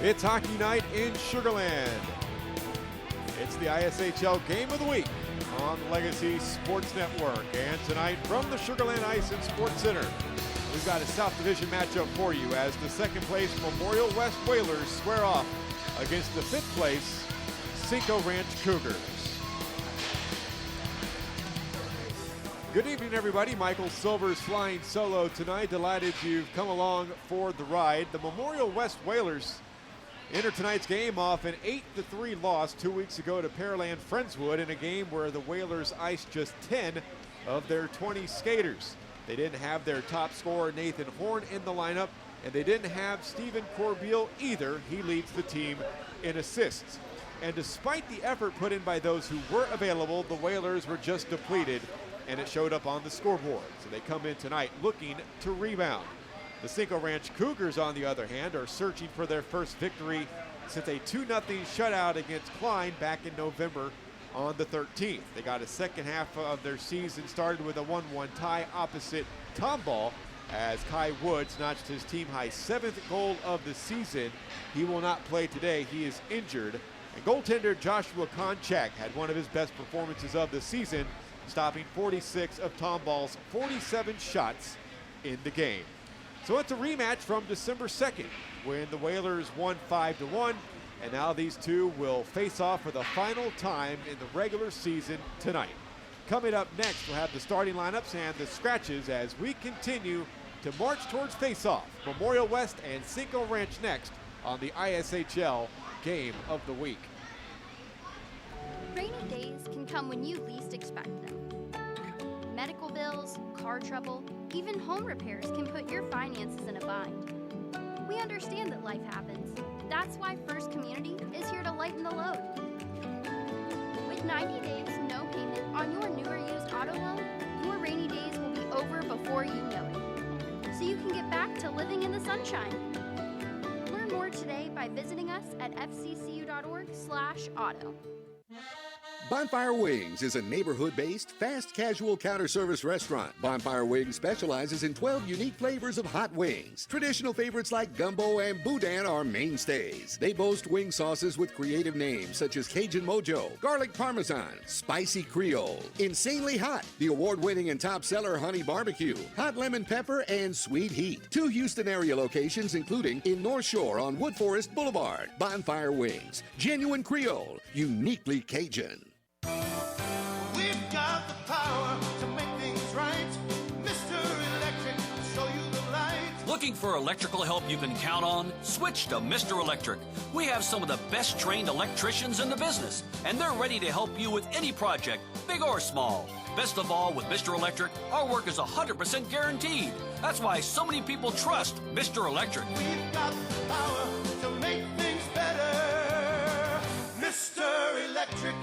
It's hockey night in Sugar Land. It's the ISHL Game of the Week on the Legacy Sports Network. And tonight from the Sugar Land Ice and Sports Center, we've got a South Division matchup for you as the second place Memorial West Whalers square off against the fifth place Cinco Ranch Cougars. Good evening, everybody. Michael Silver's flying solo tonight. Delighted you've come along for the ride. The Memorial West Whalers enter tonight's game off an 8-3 loss 2 weeks ago to Pearland Friendswood in a game where the Whalers iced just 10 of their 20 skaters. They didn't have their top scorer Nathan Horn in the lineup, and they didn't have Stephen Corbeil either. He leads the team in assists. And despite the effort put in by those who were available, the Whalers were just depleted, and it showed up on the scoreboard. So they come in tonight looking to rebound. The Cinco Ranch Cougars, on the other hand, are searching for their first victory since a 2-0 shutout against Klein back in November on the 13th. They got a second half of their season started with a 1-1 tie opposite Tomball as Kai Woods notched his team-high 7th goal of the season. He will not play today. He is injured. And goaltender Joshua Konchak had one of his best performances of the season, stopping 46 of Tomball's 47 shots in the game. So it's a rematch from December 2nd when the Whalers won 5-1, and now these two will face off for the final time in the regular season tonight. Coming up next, we'll have the starting lineups and the scratches as we continue to march towards face-off. Memorial West and Cinco Ranch next on the ISHL Game of the Week. Rainy days can come when you least expect them. Medical bills, car trouble, even home repairs can put your finances in a bind. We understand that life happens. That's why First Community is here to lighten the load. With 90 days, no payment on your new or used auto loan, your rainy days will be over before you know it. So you can get back to living in the sunshine. Learn more today by visiting us at fccu.org/auto. Bonfire Wings is a neighborhood-based, fast casual counter-service restaurant. Bonfire Wings specializes in 12 unique flavors of hot wings. Traditional favorites like gumbo and boudin are mainstays. They boast wing sauces with creative names such as Cajun Mojo, Garlic Parmesan, Spicy Creole, Insanely Hot, the award-winning and top seller Honey Barbecue, Hot Lemon Pepper, and Sweet Heat. 2 Houston area locations including in North Shore on Wood Forest Boulevard. Bonfire Wings, genuine Creole, uniquely Cajun. We've got the power to make things right. Mr. Electric, show you the light. Looking for electrical help you can count on? Switch to Mr. Electric. We have some of the best trained electricians in the business, and they're ready to help you with any project, big or small. Best of all, with Mr. Electric, our work is 100% guaranteed. That's why so many people trust Mr. Electric. We've got the power to make things better. Mr. Electric.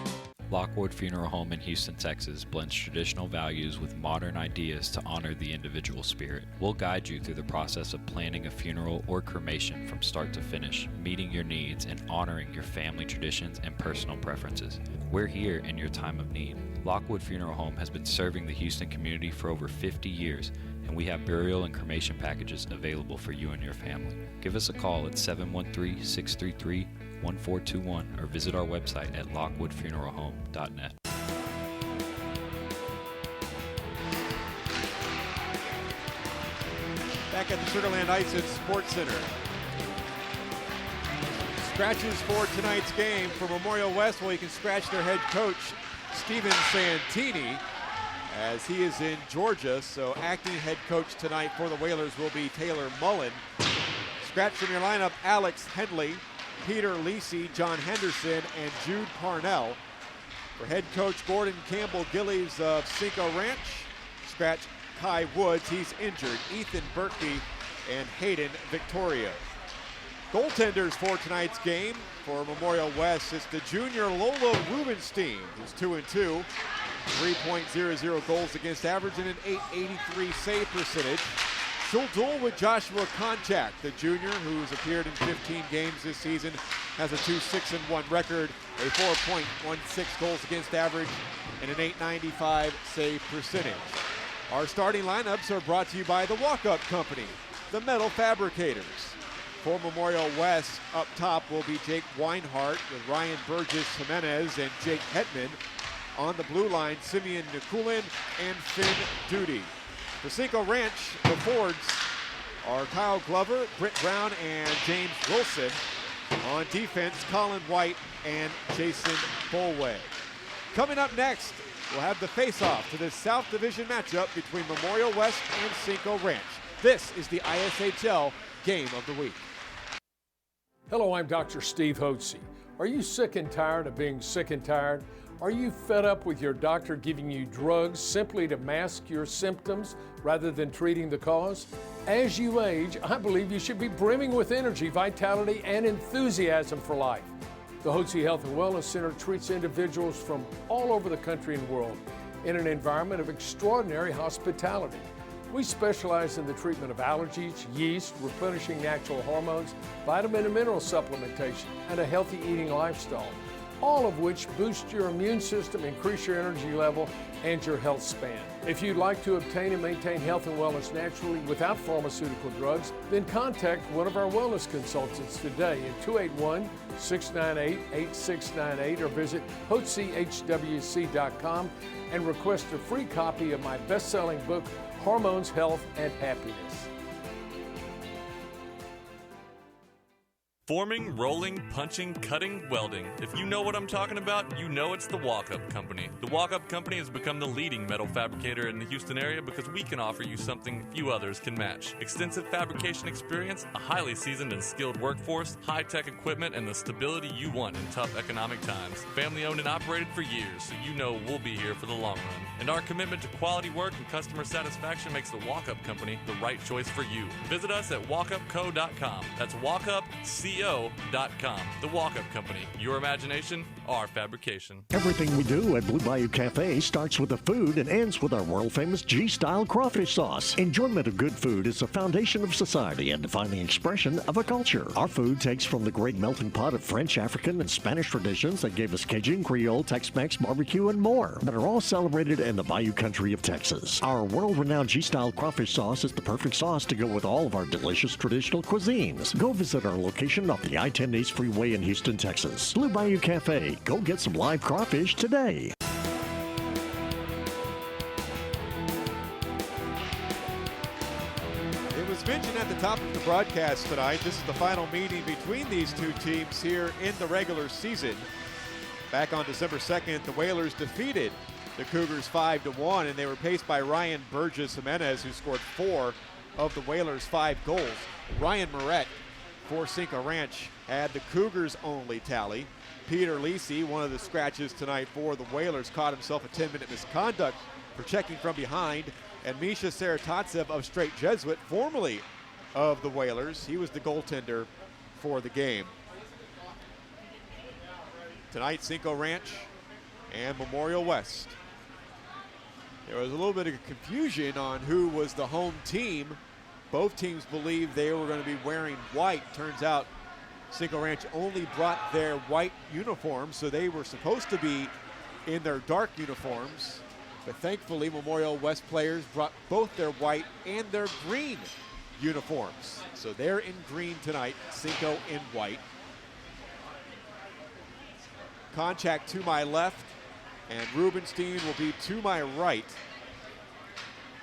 Lockwood Funeral Home in Houston, Texas blends traditional values with modern ideas to honor the individual spirit. We'll guide you through the process of planning a funeral or cremation from start to finish, meeting your needs and honoring your family traditions and personal preferences. We're here in your time of need. Lockwood Funeral Home has been serving the Houston community for over 50 years, and we have burial and cremation packages available for you and your family. Give us a call at 713-633-1421 or visit our website at lockwoodfuneralhome.net. Back at the Sugar Land Ice and Sports Center. Scratches for tonight's game for Memorial West. Well, you can scratch their head coach, Steven Santini, as he is in Georgia. So acting head coach tonight for the Whalers will be Taylor Mullen. Scratch from your lineup, Alex Henley, Peter Lisi, John Henderson, and Jude Parnell. For head coach Gordon Campbell Gillies of Cinco Ranch, scratch Kai Woods, he's injured, Ethan Berkey, and Hayden Victoria. Goaltenders for tonight's game for Memorial West, it's the junior Lola Rubenstein, who's 2-2, 3.00 goals against average and an .883 save percentage. She'll duel with Joshua Konchak, the junior who's appeared in 15 games this season, has a 2-6-1 record, a 4.16 goals against average, and an .895 save percentage. Our starting lineups are brought to you by the Walk-Up Company, the Metal Fabricators. For Memorial West, up top will be Jake Weinhardt with Ryan Burgess-Jimenez and Jake Hetman. On the blue line, Simeon Nikulin and Finn Duty. For Cinco Ranch, the forwards are Kyle Glover, Britt Brown, and James Wilson. On defense, Colin White and Jason Bolway. Coming up next, we'll have the face-off to this South Division matchup between Memorial West and Cinco Ranch. This is the ISHL Game of the Week. Hello, I'm Dr. Steve Hotze. Are you sick and tired of being sick and tired? Are you fed up with your doctor giving you drugs simply to mask your symptoms rather than treating the cause? As you age, I believe you should be brimming with energy, vitality, and enthusiasm for life. The Hotze Health and Wellness Center treats individuals from all over the country and world in an environment of extraordinary hospitality. We specialize in the treatment of allergies, yeast, replenishing natural hormones, vitamin and mineral supplementation, and a healthy eating lifestyle, all of which boost your immune system, increase your energy level, and your health span. If you'd like to obtain and maintain health and wellness naturally without pharmaceutical drugs, then contact one of our wellness consultants today at 281-698-8698 or visit HotzeHWC.com and request a free copy of my best-selling book, Hormones, Health, and Happiness. Forming, rolling, punching, cutting, welding. If you know what I'm talking about, you know it's the Walk-Up Company. The Walk-Up Company has become the leading metal fabricator in the Houston area because we can offer you something few others can match. Extensive fabrication experience, a highly seasoned and skilled workforce, high-tech equipment, and the stability you want in tough economic times. Family owned and operated for years, so you know we'll be here for the long run. And our commitment to quality work and customer satisfaction makes the Walk-Up Company the right choice for you. Visit us at walkupco.com. That's walkupco.com. The Walk-Up Company. Your imagination, our fabrication. Everything we do at Blue Bayou Cafe starts with the food and ends with our world-famous G-Style crawfish sauce. Enjoyment of good food is the foundation of society and defining expression of a culture. Our food takes from the great melting pot of French, African, and Spanish traditions that gave us Cajun, Creole, Tex-Mex, barbecue, and more that are all celebrated in the Bayou country of Texas. Our world-renowned G-Style crawfish sauce is the perfect sauce to go with all of our delicious traditional cuisines. Go visit our location off the I-10 East Freeway in Houston, Texas. Blue Bayou Cafe. Go get some live crawfish today. It was mentioned at the top of the broadcast tonight, this is the final meeting between these two teams here in the regular season. Back on December 2nd, the Whalers defeated the Cougars 5-1, and they were paced by Ryan Burgess-Jimenez, who scored 4 of the Whalers' 5 goals. Ryan Moret for Cinco Ranch had the Cougars' only tally. Peter Lisi, one of the scratches tonight for the Whalers, caught himself a 10-minute misconduct for checking from behind. And Misha Saratatsev of Straight Jesuit, formerly of the Whalers, he was the goaltender for the game. Tonight, Cinco Ranch and Memorial West. There was a little bit of confusion on who was the home team. Both teams believed they were going to be wearing white. Turns out Cinco Ranch only brought their white uniforms, so they were supposed to be in their dark uniforms. But thankfully, Memorial West players brought both their white and their green uniforms. So they're in green tonight, Cinco in white. Contact to my left, and Rubenstein will be to my right.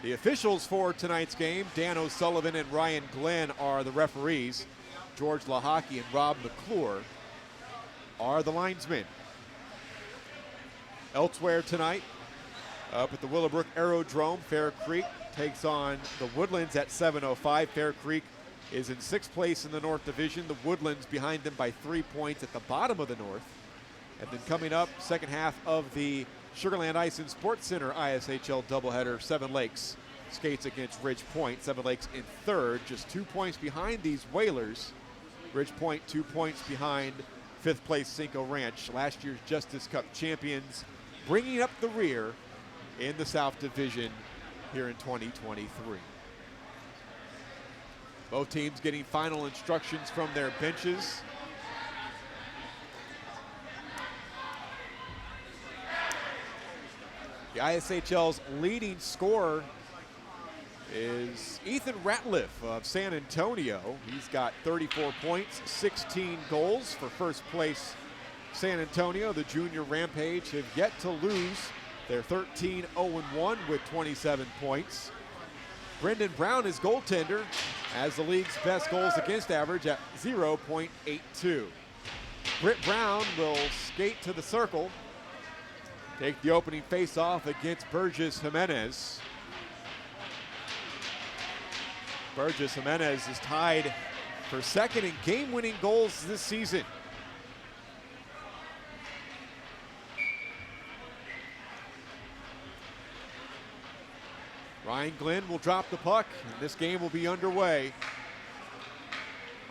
The officials for tonight's game, Dan O'Sullivan and Ryan Glenn, are the referees. George Lahaki and Rob McClure are the linesmen. Elsewhere tonight, up at the Willowbrook Aerodrome, Fair Creek takes on the Woodlands at 7:05. Fair Creek is in 6th place in the North Division. The Woodlands behind them by 3 points at the bottom of the North. And then coming up, second half of the Sugarland Ice and Sports Center ISHL doubleheader, Seven Lakes skates against Ridge Point. Seven Lakes in 3rd, just 2 points behind these Whalers. Ridge Point 2 points behind 5th place Cinco Ranch, last year's Justice Cup champions, bringing up the rear in the South Division here in 2023. Both teams getting final instructions from their benches. The ISHL's leading scorer is Ethan Ratliff of San Antonio. He's got 34 points, 16 goals for first place San Antonio. The junior Rampage have yet to lose. They're 13-0-1 with 27 points. Brendan Brown is goaltender, as the league's best goals against average at 0.82. Britt Brown will skate to the circle, take the opening face-off against Burgess-Jimenez. Burgess-Jimenez is tied for second in game-winning goals this season. Ryan Glenn will drop the puck, and this game will be underway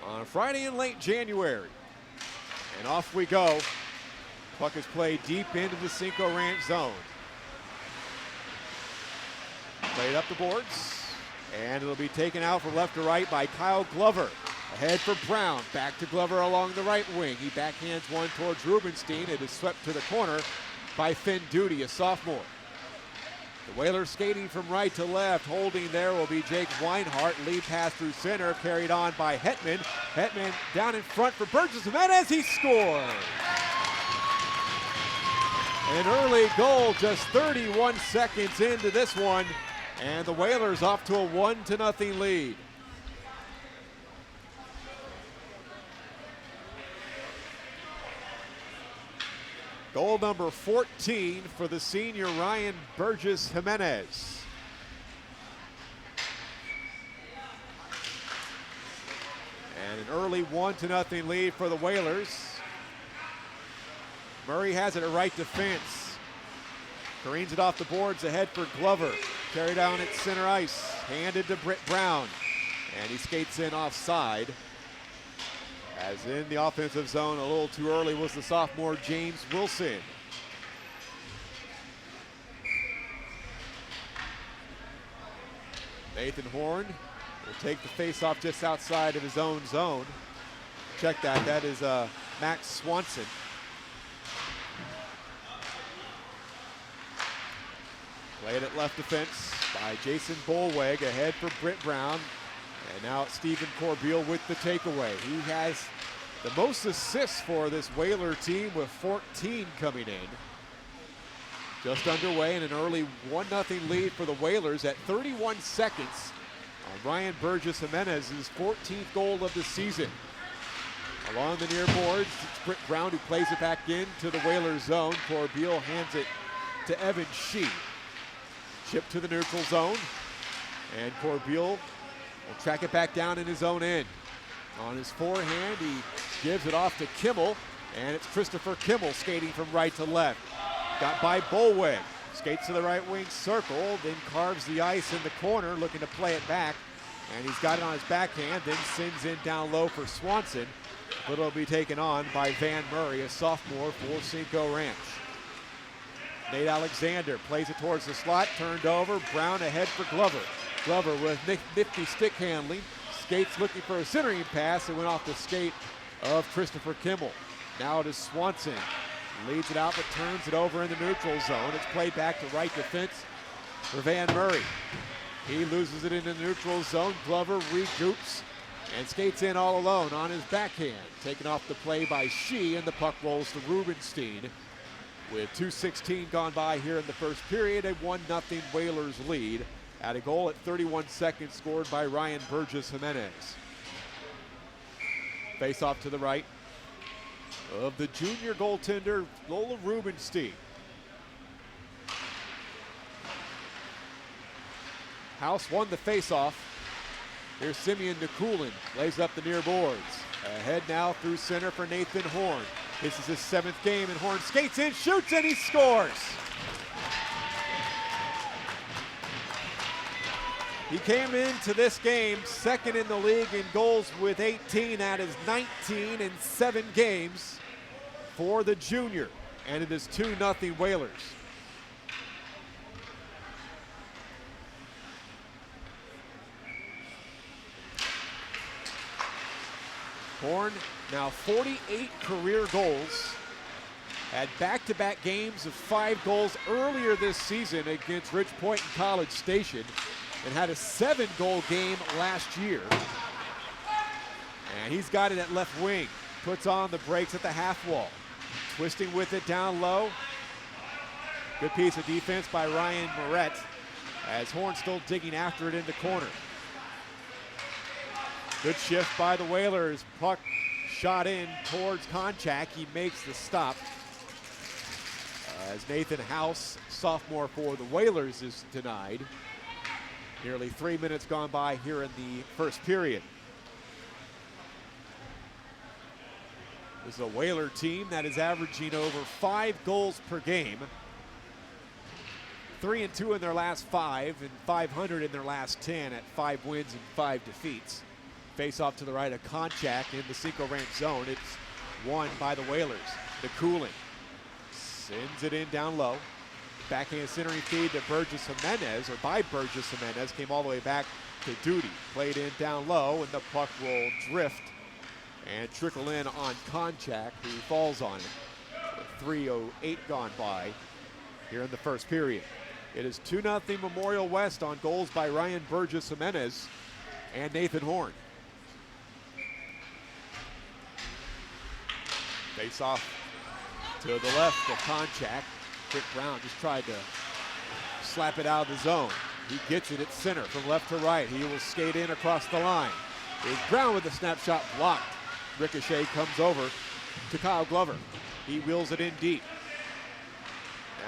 on a Friday in late January. And off we go. Puck is played deep into the Cinco Ranch zone. Played up the boards, and it'll be taken out from left to right by Kyle Glover. Ahead for Brown, back to Glover along the right wing. He backhands one towards Rubenstein. It is swept to the corner by Finn Duty, a sophomore. The Whalers skating from right to left. Holding there will be Jake Weinhardt. Lead pass through center, carried on by Hetman. Hetman down in front for Burgess-Jimenez. He scores! An early goal just 31 seconds into this one, and the Whalers off to a 1-0 lead. Goal number 14 for the senior Ryan Burgess-Jimenez. And an early 1-0 lead for the Whalers. Murray has it at right defense. Careens it off the boards ahead for Glover. Carried down at center ice. Handed to Britt Brown. And he skates in offside. As in the offensive zone a little too early was the sophomore James Wilson. Nathan Horn will take the face-off just outside of his own zone. Check that, that is Max Swanson. Played at left defense by Jason Bolweg, ahead for Britt Brown. And now it's Stephen Corbeil with the takeaway. He has the most assists for this Whaler team with 14 coming in. Just underway in an early 1-0 lead for the Whalers at 31 seconds on Ryan Burgess-Jimenez's 14th goal of the season. Along the near boards, it's Britt Brown who plays it back into the Whalers zone. Corbeil hands it to Evan Shee. Chip to the neutral zone, and Corbeil will track it back down in his own end. On his forehand, he gives it off to Kimmel, and it's Christopher Kimmel skating from right to left. Got by Bolweg, skates to the right wing circle, then carves the ice in the corner, looking to play it back, and he's got it on his backhand, then sends in down low for Swanson, but it'll be taken on by Van Murray, a sophomore for Cinco Ranch. Nate Alexander plays it towards the slot, turned over, Brown ahead for Glover. Glover with nifty stick handling, skates looking for a centering pass. It went off the skate of Christopher Kimmel. Now it is Swanson. Leads it out but turns it over in the neutral zone. It's played back to right defense for Van Murray. He loses it in the neutral zone. Glover regroups and skates in all alone on his backhand. Taken off the play by Shee, and the puck rolls to Rubenstein. With 2:16 gone by here in the first period, a 1-0 Whalers lead. At a goal at 31 seconds scored by Ryan Burgess-Jimenez. Face off to the right of the junior goaltender, Lola Rubenstein. House won the face-off. Here's Simeon Nikulin, lays up the near boards. Ahead now through center for Nathan Horn. This is his 7th game, and Horn skates in, shoots, and he scores. He came into this game second in the league in goals with 18. That is 19 in 7 games for the junior, and it is 2-0 Whalers. Horn now 48 career goals. Had back-to-back games of 5 goals earlier this season against Ridge Point and College Station. and had a 7-goal game last year. And he's got it at left wing. Puts on the brakes at the half wall. Twisting with it down low. Good piece of defense by Ryan Moret as Horn still digging after it in the corner. Good shift by the Whalers. Puck shot in towards Konchak. He makes the stop. As Nathan House, sophomore for the Whalers, is denied. Nearly 3 minutes gone by here in the first period. This is a Whaler team that is averaging over 5 goals per game. 3-2 in their last 5 and 500 in their last 10 at 5 wins and 5 defeats. Face off to the right of Konchak in the Cinco Ranch zone. It's won by the Whalers. The Cooling sends it in down low. Backhand centering feed to Burgess-Jimenez, or by Burgess-Jimenez, came all the way back to Duty. Played in down low, and the puck will drift and trickle in on Konchak, who falls on it. 3:08 gone by here in the first period. It is 2-0 Memorial West on goals by Ryan Burgess-Jimenez and Nathan Horn. Face off to the left of Konchak. Britt Brown just tried to slap it out of the zone. He gets it at center from left to right. He will skate in across the line. Here's Brown with the snapshot blocked. Ricochet comes over to Kyle Glover. He wheels it in deep.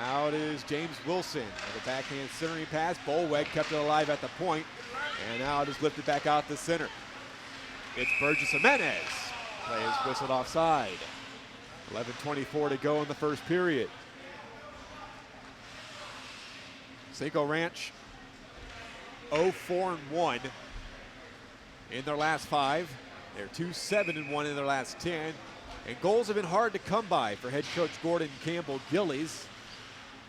Now it is James Wilson with a backhand centering pass. Bolweg kept it alive at the point, and now it is lifted back out the center. It's Burgess-Jimenez. Play is whistled offside. 11:24 to go in the first period. Cinco Ranch 0-4-1 in their last 5. They're 2-7-1 in their last 10. And goals have been hard to come by for head coach Gordon Campbell Gillies.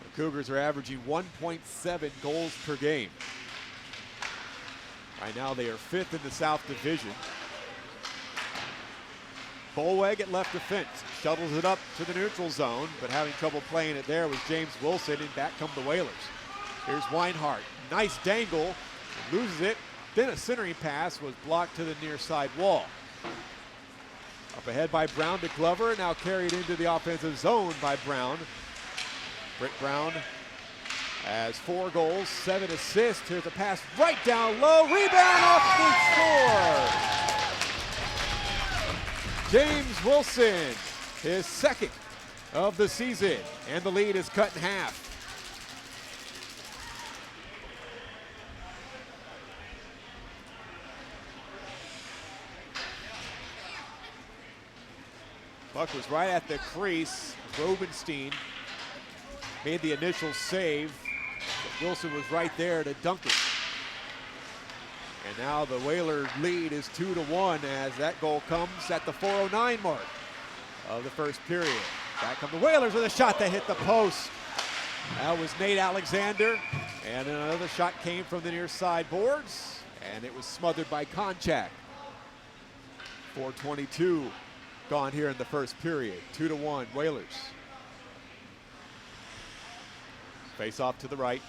The Cougars are averaging 1.7 goals per game. Right now they are 5th in the South Division. Bolweg at left defense, shuttles it up to the neutral zone, but having trouble playing it there was James Wilson, and back come the Whalers. Here's Weinhardt, nice dangle, loses it, then a centering pass was blocked to the near side wall. Up ahead by Brown to Glover, now carried into the offensive zone by Brown. Britt Brown has 4 goals, 7 assists. Here's a pass right down low, rebound off the score. James Wilson, his 2nd of the season, and the lead is cut in half. Puck was right at the crease. Rubenstein made the initial save, but Wilson was right there to dunk it. And now the Whaler lead is 2-1 as that goal comes at the 4:09 mark of the first period. Back come the Whalers with a shot that hit the post. That was Nate Alexander, and another shot came from the near side boards, and it was smothered by Konchak. 4:22 gone here in the first period. 2-1 Whalers. Face off to the right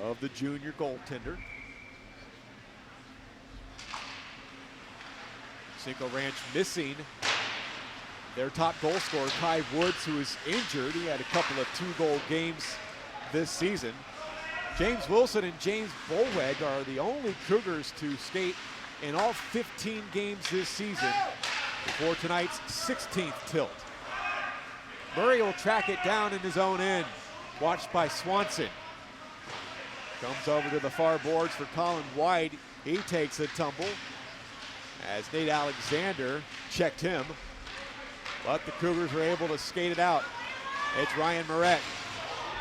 of the junior goaltender. Cinco Ranch missing their top goal scorer, Kai Woods, who is injured. He had a couple of 2-goal games this season. James Wilson and James Bolweg are the only Cougars to skate in all 15 games this season before tonight's 16th tilt. Murray will track it down in his own end, watched by Swanson. Comes over to the far boards for Colin White. He takes a tumble as Nate Alexander checked him, but the Cougars were able to skate it out. It's Ryan Moret.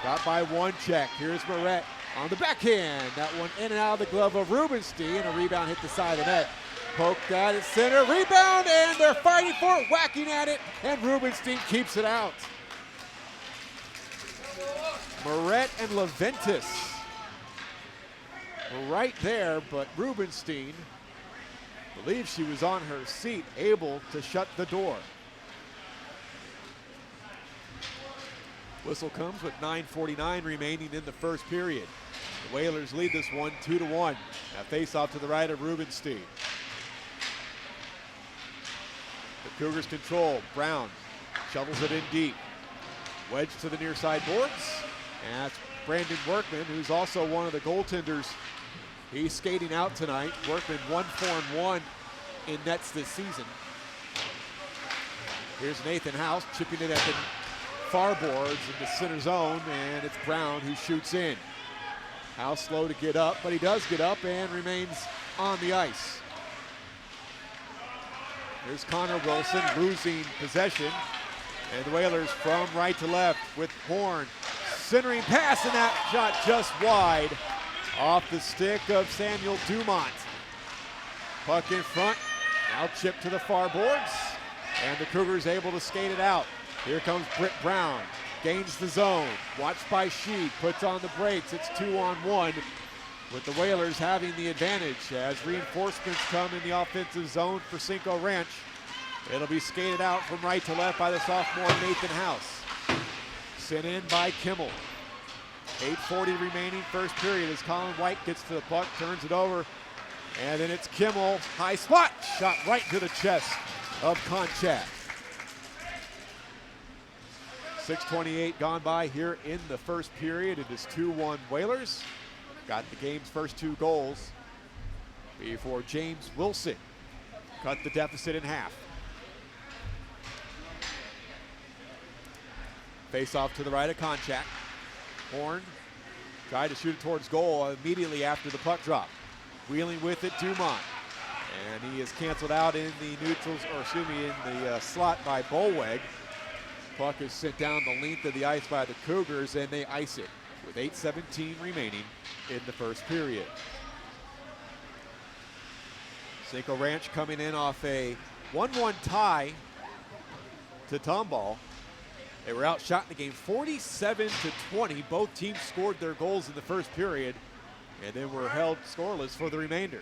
Got by one check. Here's Moret on the backhand. That one in and out of the glove of Rubenstein, and a rebound hit the side of the net. Poked out at center, rebound, and they're fighting for it, whacking at it, and Rubenstein keeps it out. Moret and Leventis were right there, but Rubenstein believes she was on her seat, able to shut the door. Whistle comes with 9:49 remaining in the first period. The Whalers lead this one 2-1. Now face off to the right of Rubenstein. The Cougars control. Brown shovels it in deep. Wedge to the near side boards. And that's Brandon Workman, who's also one of the goaltenders. He's skating out tonight. Workman 1-4-1 in nets this season. Here's Nathan House chipping it at the far boards in the center zone, and it's Brown who shoots in. House slow to get up, but he does get up and remains on the ice. Here's Connor Wilson losing possession, and the Whalers from right to left with Horn. Centering pass, and that shot just wide off the stick of Samuel Dumont. Puck in front, now chipped to the far boards, and the Cougars able to skate it out. Here comes Britt Brown, gains the zone, watched by Sheed, puts on the brakes. It's 2-on-1 with the Whalers having the advantage as reinforcements come in the offensive zone for Cinco Ranch. It'll be skated out from right to left by the sophomore Nathan House. Sent in by Kimmel. 8:40 remaining first period as Colin White gets to the puck, turns it over, and then it's Kimmel, high spot, shot right to the chest of Konchak. 6:28 gone by here in the first period. It is 2-1 Whalers. Got the game's first 2 goals before James Wilson cut the deficit in half. Face off to the right of Konchak. Horn tried to shoot it towards goal immediately after the puck drop. Wheeling with it, Dumont. And he is canceled out in the neutrals, or excuse me, in the slot by Bolweg. Puck is sent down the length of the ice by the Cougars, and they ice it with 8:17 remaining in the first period. Cinco Ranch coming in off a 1-1 tie to Tomball. They were outshot in the game 47-20. Both teams scored their goals in the first period and then were held scoreless for the remainder.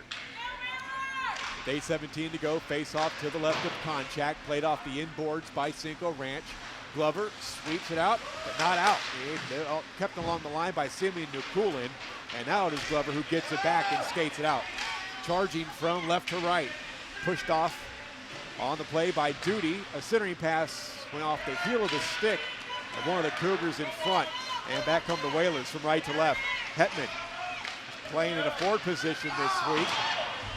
With 8:17 to go, face off to the left of Konchak, played off the inboards by Cinco Ranch. Glover sweeps it out, but not out. They kept along the line by Simeon Nukulin, and now it is Glover who gets it back and skates it out. Charging from left to right, pushed off on the play by Duty. A centering pass went off the heel of the stick of one of the Cougars in front, and back come the Whalers from right to left. Hetman playing in a forward position this week,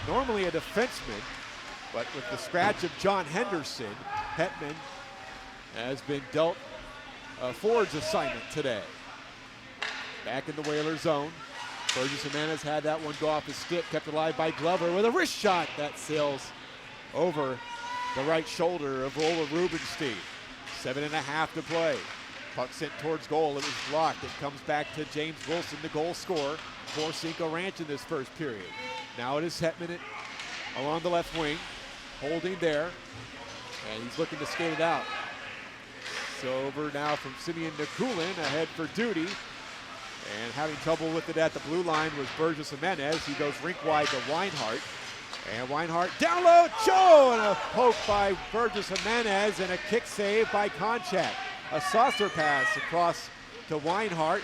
normally a defenseman, but with the scratch of John Henderson, Hetman has been dealt a forward's assignment today. Back in the Whaler zone. Burgess-Jimenez had that one go off his stick, kept alive by Glover with a wrist shot that sails over the right shoulder of Lola Rubenstein. 7.5 to play. Puck sent towards goal. It was blocked. It comes back to James Wilson, the goal scorer for Cinco Ranch in this first period. Now it is Hetman along the left wing, holding there, and he's looking to skate it out. So over now from Simeon Nukulin, ahead for Duty, and having trouble with it at the blue line was Burgess-Jimenez. He goes rink wide to Weinhardt. And Weinhardt down low, Joe, and a poke by Burgess-Jimenez and a kick save by Konchak. A saucer pass across to Weinhardt,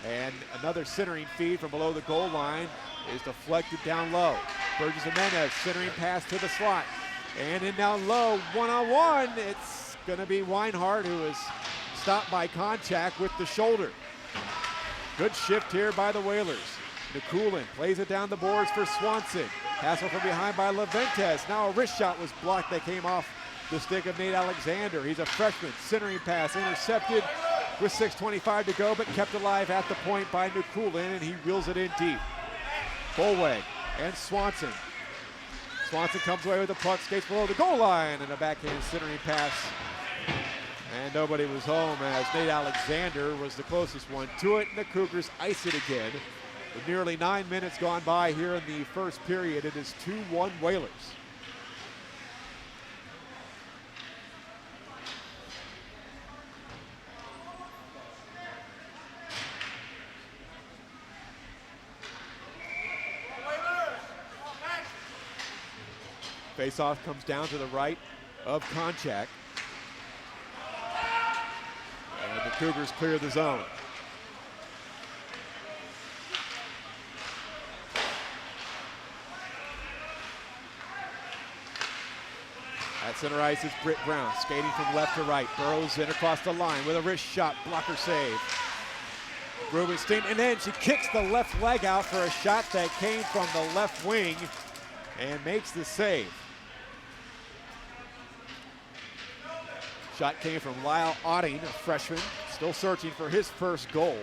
and another centering feed from below the goal line is deflected down low. Burgess-Jimenez centering pass to the slot, and in down low, one-on-one, it's gonna be Weinhardt who is stopped by Konchak with the shoulder. Good shift here by the Whalers. Nukulin plays it down the boards for Swanson. Hassle from behind by Leventes. Now a wrist shot was blocked that came off the stick of Nate Alexander. He's a freshman. Centering pass intercepted with 6:25 to go, but kept alive at the point by Nukulin, and he reels it in deep. Bolweg and Swanson. Swanson comes away with the puck, skates below the goal line, and a backhand centering pass. And nobody was home as Nate Alexander was the closest one to it, and the Cougars ice it again. With nearly 9 minutes gone by here in the first period, it is 2-1 Whalers. Face-off comes down to the right of Konchak. And the Cougars clear the zone. At center ice is Britt Brown, skating from left to right. Burrows in across the line with a wrist shot, blocker save. Rubenstein, and then she kicks the left leg out for a shot that came from the left wing and makes the save. Shot came from Lyle Otting, a freshman, still searching for his first goal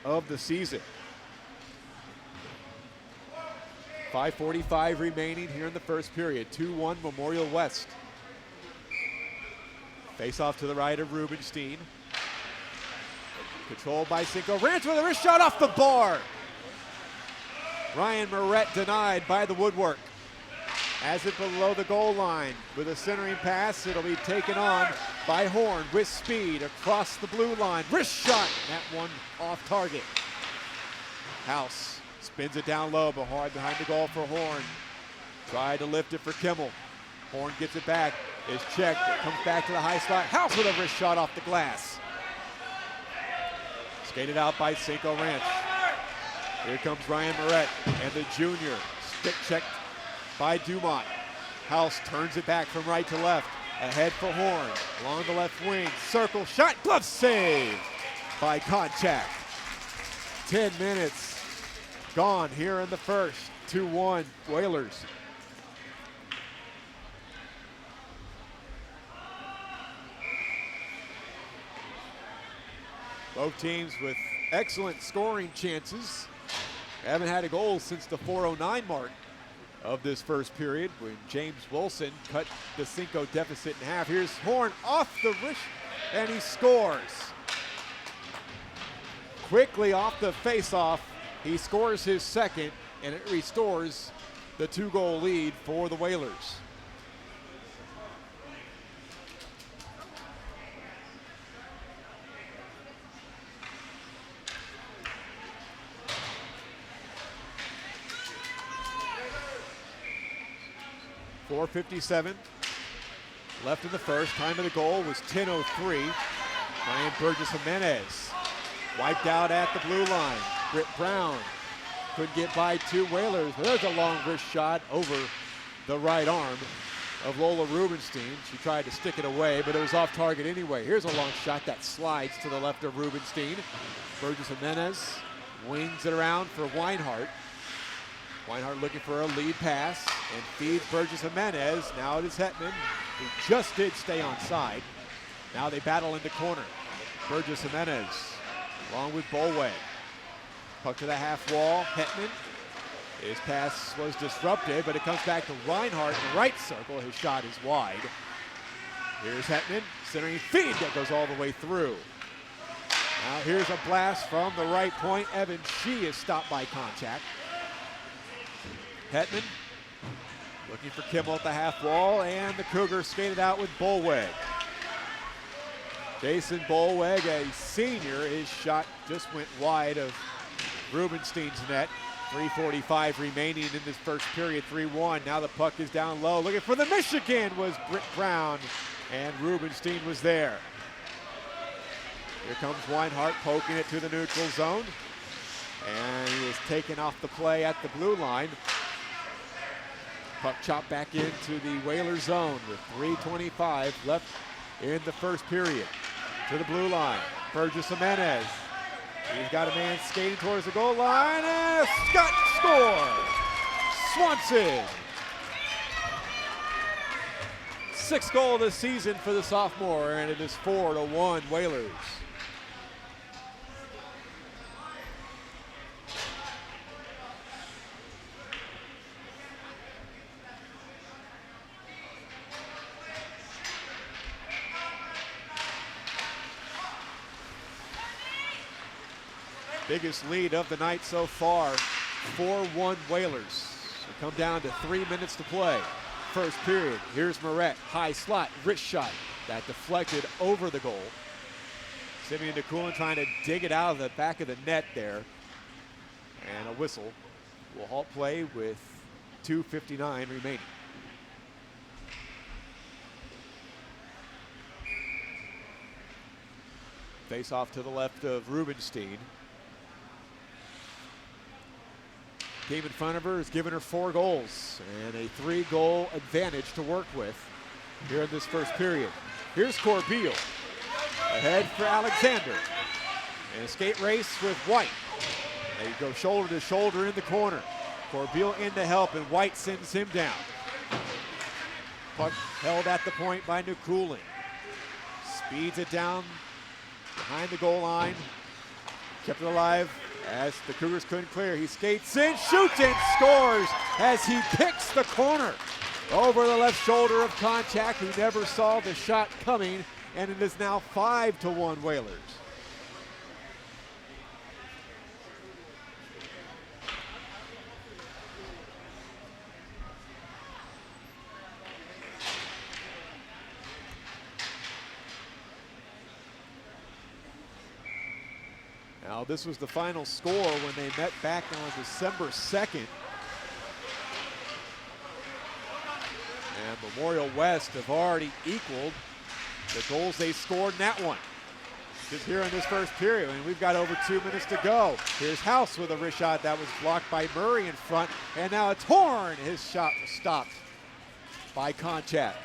of the season. 5:45 remaining here in the first period. 2-1 Memorial West. Face off to the right of Rubenstein. Controlled by Cinco Ranch with a wrist shot off the bar. Ryan Moret denied by the woodwork. Has it below the goal line with a centering pass. It'll be taken on by Horn with speed across the blue line. Wrist shot. That one off target. House spins it down low, but hard behind the goal for Horn. Tried to lift it for Kimmel. Horn gets it back. Is checked. It comes back to the high slot. House with a wrist shot off the glass. Skated out by Cinco Ranch. Here comes Ryan Moret and the junior. Stick checked by Dumont. House turns it back from right to left. Ahead for Horn. Along the left wing. Circle shot. Glove save by Contact. 10 minutes gone here in the first. 2-1 Whalers. Both teams with excellent scoring chances. Haven't had a goal since the 4:09 mark of this first period when James Wilson cut the Cinco deficit in half. Here's Horn off the wrist, and he scores. Quickly off the face-off, he scores his second, and it restores the 2-goal lead for the Whalers. .457 left in the first. Time of the goal was 10:03. Ryan Burgess-Jimenez wiped out at the blue line. Britt Brown couldn't get by 2 Whalers. There's a long wrist shot over the right arm of Lola Rubenstein. She tried to stick it away, but it was off target anyway. Here's a long shot that slides to the left of Rubenstein. Burgess-Jimenez wings it around for Weinhardt. Weinhardt looking for a lead pass and feeds Burgess-Jimenez. Now it is Hetman, who just did stay on side. Now they battle in the corner. Burgess-Jimenez along with Bolway. Puck to the half wall. Hetman. His pass was disrupted, but it comes back to Reinhardt in the right circle. His shot is wide. Here's Hetman, centering feed that goes all the way through. Now here's a blast from the right point. Evan Shee is stopped by Contact. Hetman looking for Kimmel at the half wall, and the Cougars skated out with Bolweg. Jason Bolweg, a senior, his shot just went wide of Rubenstein's net. 3:45 remaining in this first period, 3-1. Now the puck is down low. Looking for the Michigan was Britt Brown, and Rubenstein was there. Here comes Weinhardt poking it to the neutral zone, and he is taken off the play at the blue line. Puck chopped back into the Whalers zone with 3:25 left in the first period. To the blue line, Burgess-Jimenez. He's got a man skating towards the goal line, and Scott scores! Swanson! 6th goal of the season for the sophomore, and it is 4-1 Whalers. Biggest lead of the night so far, 4-1 Whalers. So come down to 3 minutes to play. First period, here's Moret, high slot, wrist shot. That deflected over the goal. Simeon DeCoulin trying to dig it out of the back of the net there. And a whistle will halt play with 2:59 remaining. Face off to the left of Rubenstein. Team in front of her has given her 4 goals and a 3-goal advantage to work with. here in this first period. Here's Corbeil. Ahead for Alexander. And a skate race with White. They go shoulder to shoulder in the corner. Corbeil in to help, and White sends him down. Puck held at the point by Nukulin. Speeds it down behind the goal line. Kept it alive as the Cougars couldn't clear. He skates in, shoots and scores as he picks the corner. Over the left shoulder of Contact, who never saw the shot coming, and it is now 5-1 Whalers. Now, this was the final score when they met back on December 2nd. And Memorial West have already equaled the goals they scored in that one. Just here in this first period, and we've got over 2 minutes to go. Here's House with a wrist shot that was blocked by Murray in front, and now it's Horn. His shot was stopped by Contact.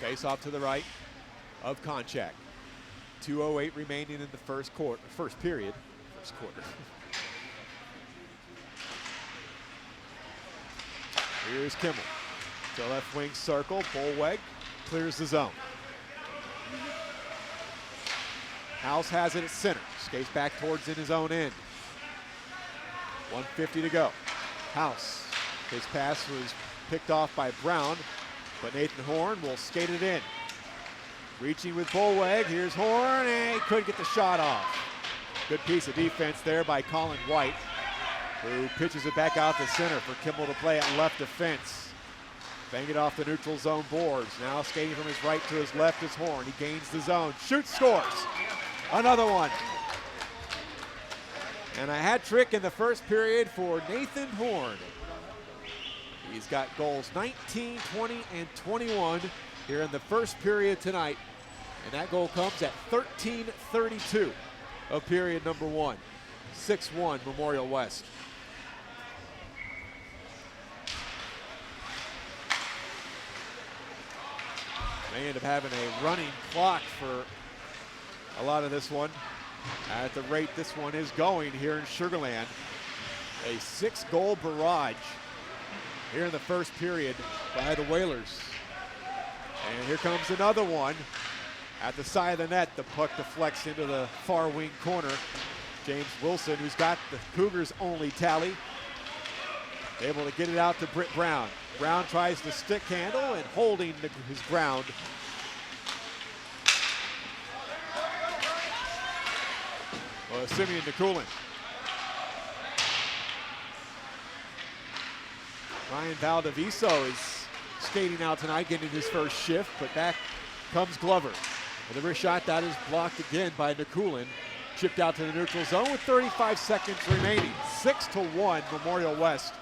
Face off to the right of Konchak. 2:08 remaining in the first period. Here's Kimmel. To left wing circle. Bolweg clears the zone. House has it at center. Skates back towards in his own end. 1:50 to go. House. His pass was picked off by Brown, but Nathan Horn will skate it in. Reaching with Bolweg, here's Horn, and he couldn't get the shot off. Good piece of defense there by Colin White, who pitches it back out to center for Kimmel to play at left defense. Bang it off the neutral zone boards. Now skating from his right to his left is Horn. He gains the zone, shoots, scores. Another one. And a hat trick in the first period for Nathan Horn. He's got goals 19, 20, and 21 here in the first period tonight. And that goal comes at 13:32 of period number 1. 6-1 Memorial West. May end up having a running clock for a lot of this one. At the rate this one is going here in Sugar Land. A 6-goal barrage here in the first period by the Whalers. And here comes another one. At the side of the net, the puck deflects into the far wing corner. James Wilson, who's got the Cougars' only tally, able to get it out to Britt Brown. Brown tries to stick handle and holding his ground. Simeon Nukulin. Ryan Valdiviso is skating out tonight, getting his first shift, but back comes Glover. With a wrist shot that is blocked again by Nukulin. Chipped out to the neutral zone with 35 seconds remaining. 6-1 Memorial West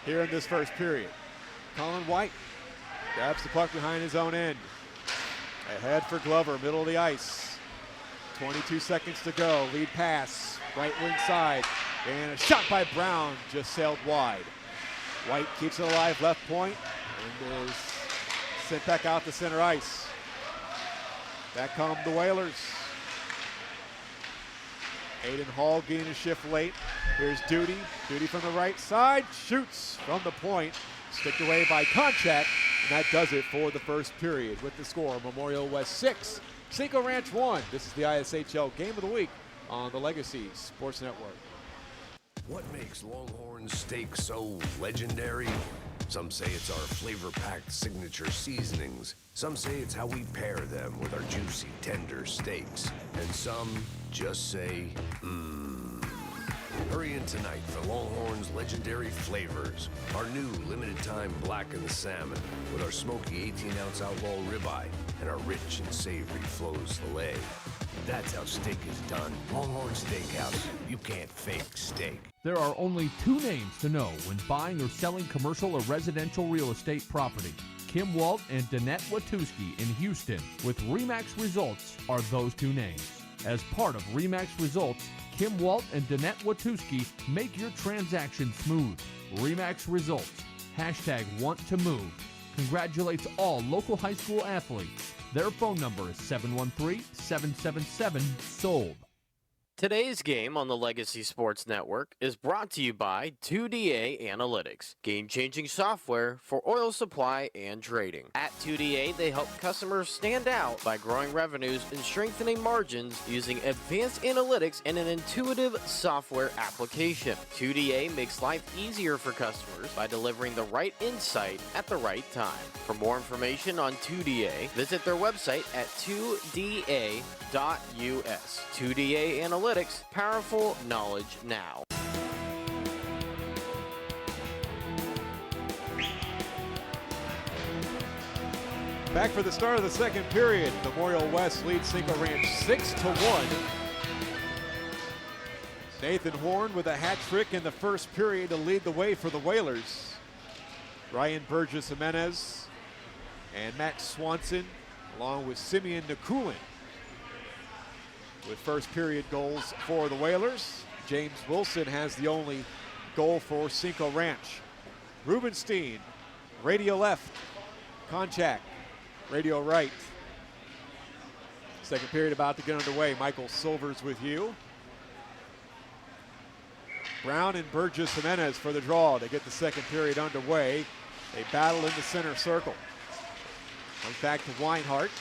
here in this first period. Colin White grabs the puck behind his own end. Ahead for Glover, middle of the ice. 22 seconds to go. Lead pass, right wing side. And a shot by Brown just sailed wide. White keeps it alive, left point, and is sent back out to center ice. Back come the Whalers. Aiden Hall getting a shift late. Here's Duty. Duty from the right side, shoots from the point. Sticked away by Konchak, and that does it for the first period with the score. Memorial West 6, Cinco Ranch 1. This is the ISHL Game of the Week on the Legacy Sports Network. What makes Longhorn steak so legendary? Some say it's our flavor-packed signature seasonings. Some say it's how we pair them with our juicy, tender steaks. And some just say, mmm. Hurry in tonight for Longhorn's legendary flavors. Our new limited-time blackened salmon with our smoky 18-ounce outlaw ribeye and our rich and savory Flo's filet. That's how steak is done. Longhorn Steakhouse. You can't fake steak. There are only 2 names to know when buying or selling commercial or residential real estate property. Kim Walt and Danette Watuski in Houston with RE/MAX Results are those 2 names. As part of RE/MAX Results, Kim Walt and Danette Watuski make your transaction smooth. RE/MAX results. #WantToMove. Congratulates all local high school athletes. Their phone number is 713-777-SOLD. Today's game on the Legacy Sports Network is brought to you by 2DA Analytics, game-changing software for oil supply and trading. At 2DA, they help customers stand out by growing revenues and strengthening margins using advanced analytics and an intuitive software application. 2DA makes life easier for customers by delivering the right insight at the right time. For more information on 2DA, visit their website at 2da.us. 2DA Analytics, powerful knowledge now. Back for the start of the second period. Memorial West leads Cinco Ranch 6-1. Nathan Horn with a hat trick in the first period to lead the way for the Whalers. Ryan Burgess-Jimenez and Max Swanson, along with Simeon Nakulin, with first period goals for the Whalers. James Wilson has the only goal for Cinco Ranch. Rubenstein, radio left. Konchak, radio right. Second period about to get underway. Michael Silvers with you. Brown and Burgess-Jimenez for the draw to get the second period underway. They battle in the center circle. Comes back to Weinhardt.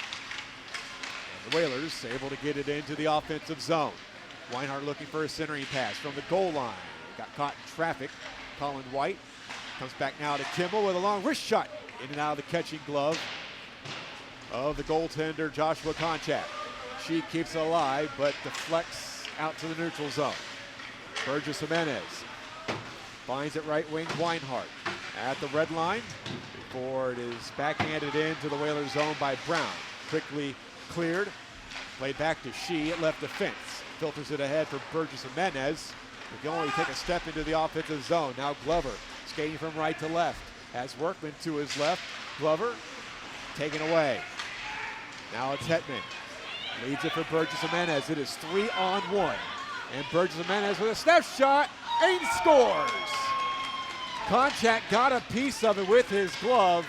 The Whalers able to get it into the offensive zone. Weinhardt looking for a centering pass from the goal line. Got caught in traffic. Colin White comes back now to Kimball with a long wrist shot in and out of the catching glove of the goaltender Joshua Konchak. She keeps it alive but deflects out to the neutral zone. Burgess-Jimenez finds it right wing Weinhardt at the red line before it is backhanded into the Whalers zone by Brown. Quickly cleared, played back to Shee at left defense. Filters it ahead for Burgess-Jimenez. He can only take a step into the offensive zone. Now Glover skating from right to left. Has Workman to his left. Glover taken away. Now it's Hetman. Leads it for Burgess-Jimenez. It is 3-on-1. And Burgess-Jimenez with a snapshot and he scores. Konchak got a piece of it with his glove.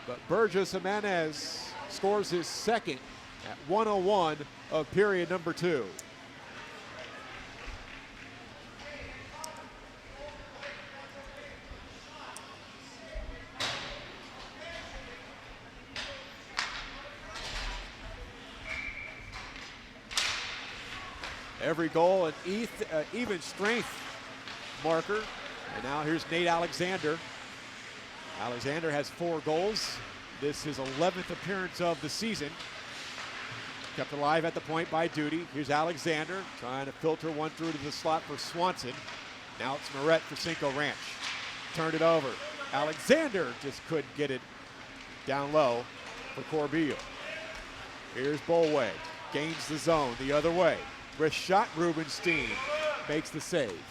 But Burgess-Jimenez scores his second at 1:01 of period number 2. Every goal an even strength marker. And now here's Nate Alexander. Alexander has 4 goals. This is 11th appearance of the season. Kept alive at the point by Duty. Here's Alexander trying to filter one through to the slot for Swanson. Now it's Moret for Cinco Ranch. Turned it over. Alexander just couldn't get it down low for Corbeil. Here's Bolway. Gains the zone the other way. Wrist shot, Rubenstein makes the save.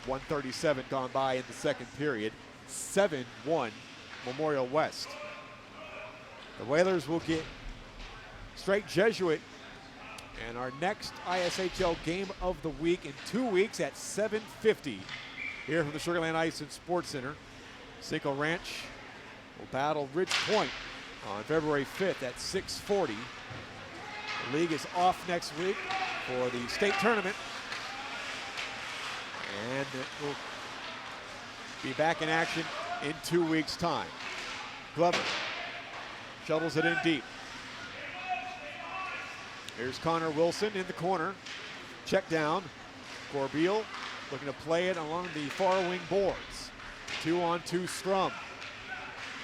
1:37 gone by in the second period. 7-1 Memorial West. The Whalers will get straight Jesuit and our next ISHL game of the week in 2 weeks at 7:50 here from the Sugar Land Ice and Sports Center. Cinco Ranch will battle Ridge Point on February 5th at 6:40. The league is off next week for the state tournament. And it will be back in action in 2 weeks' time. Glover shuttles it in deep. Here's Connor Wilson in the corner. Check down. Corbeil looking to play it along the far wing boards. 2-on-2 scrum.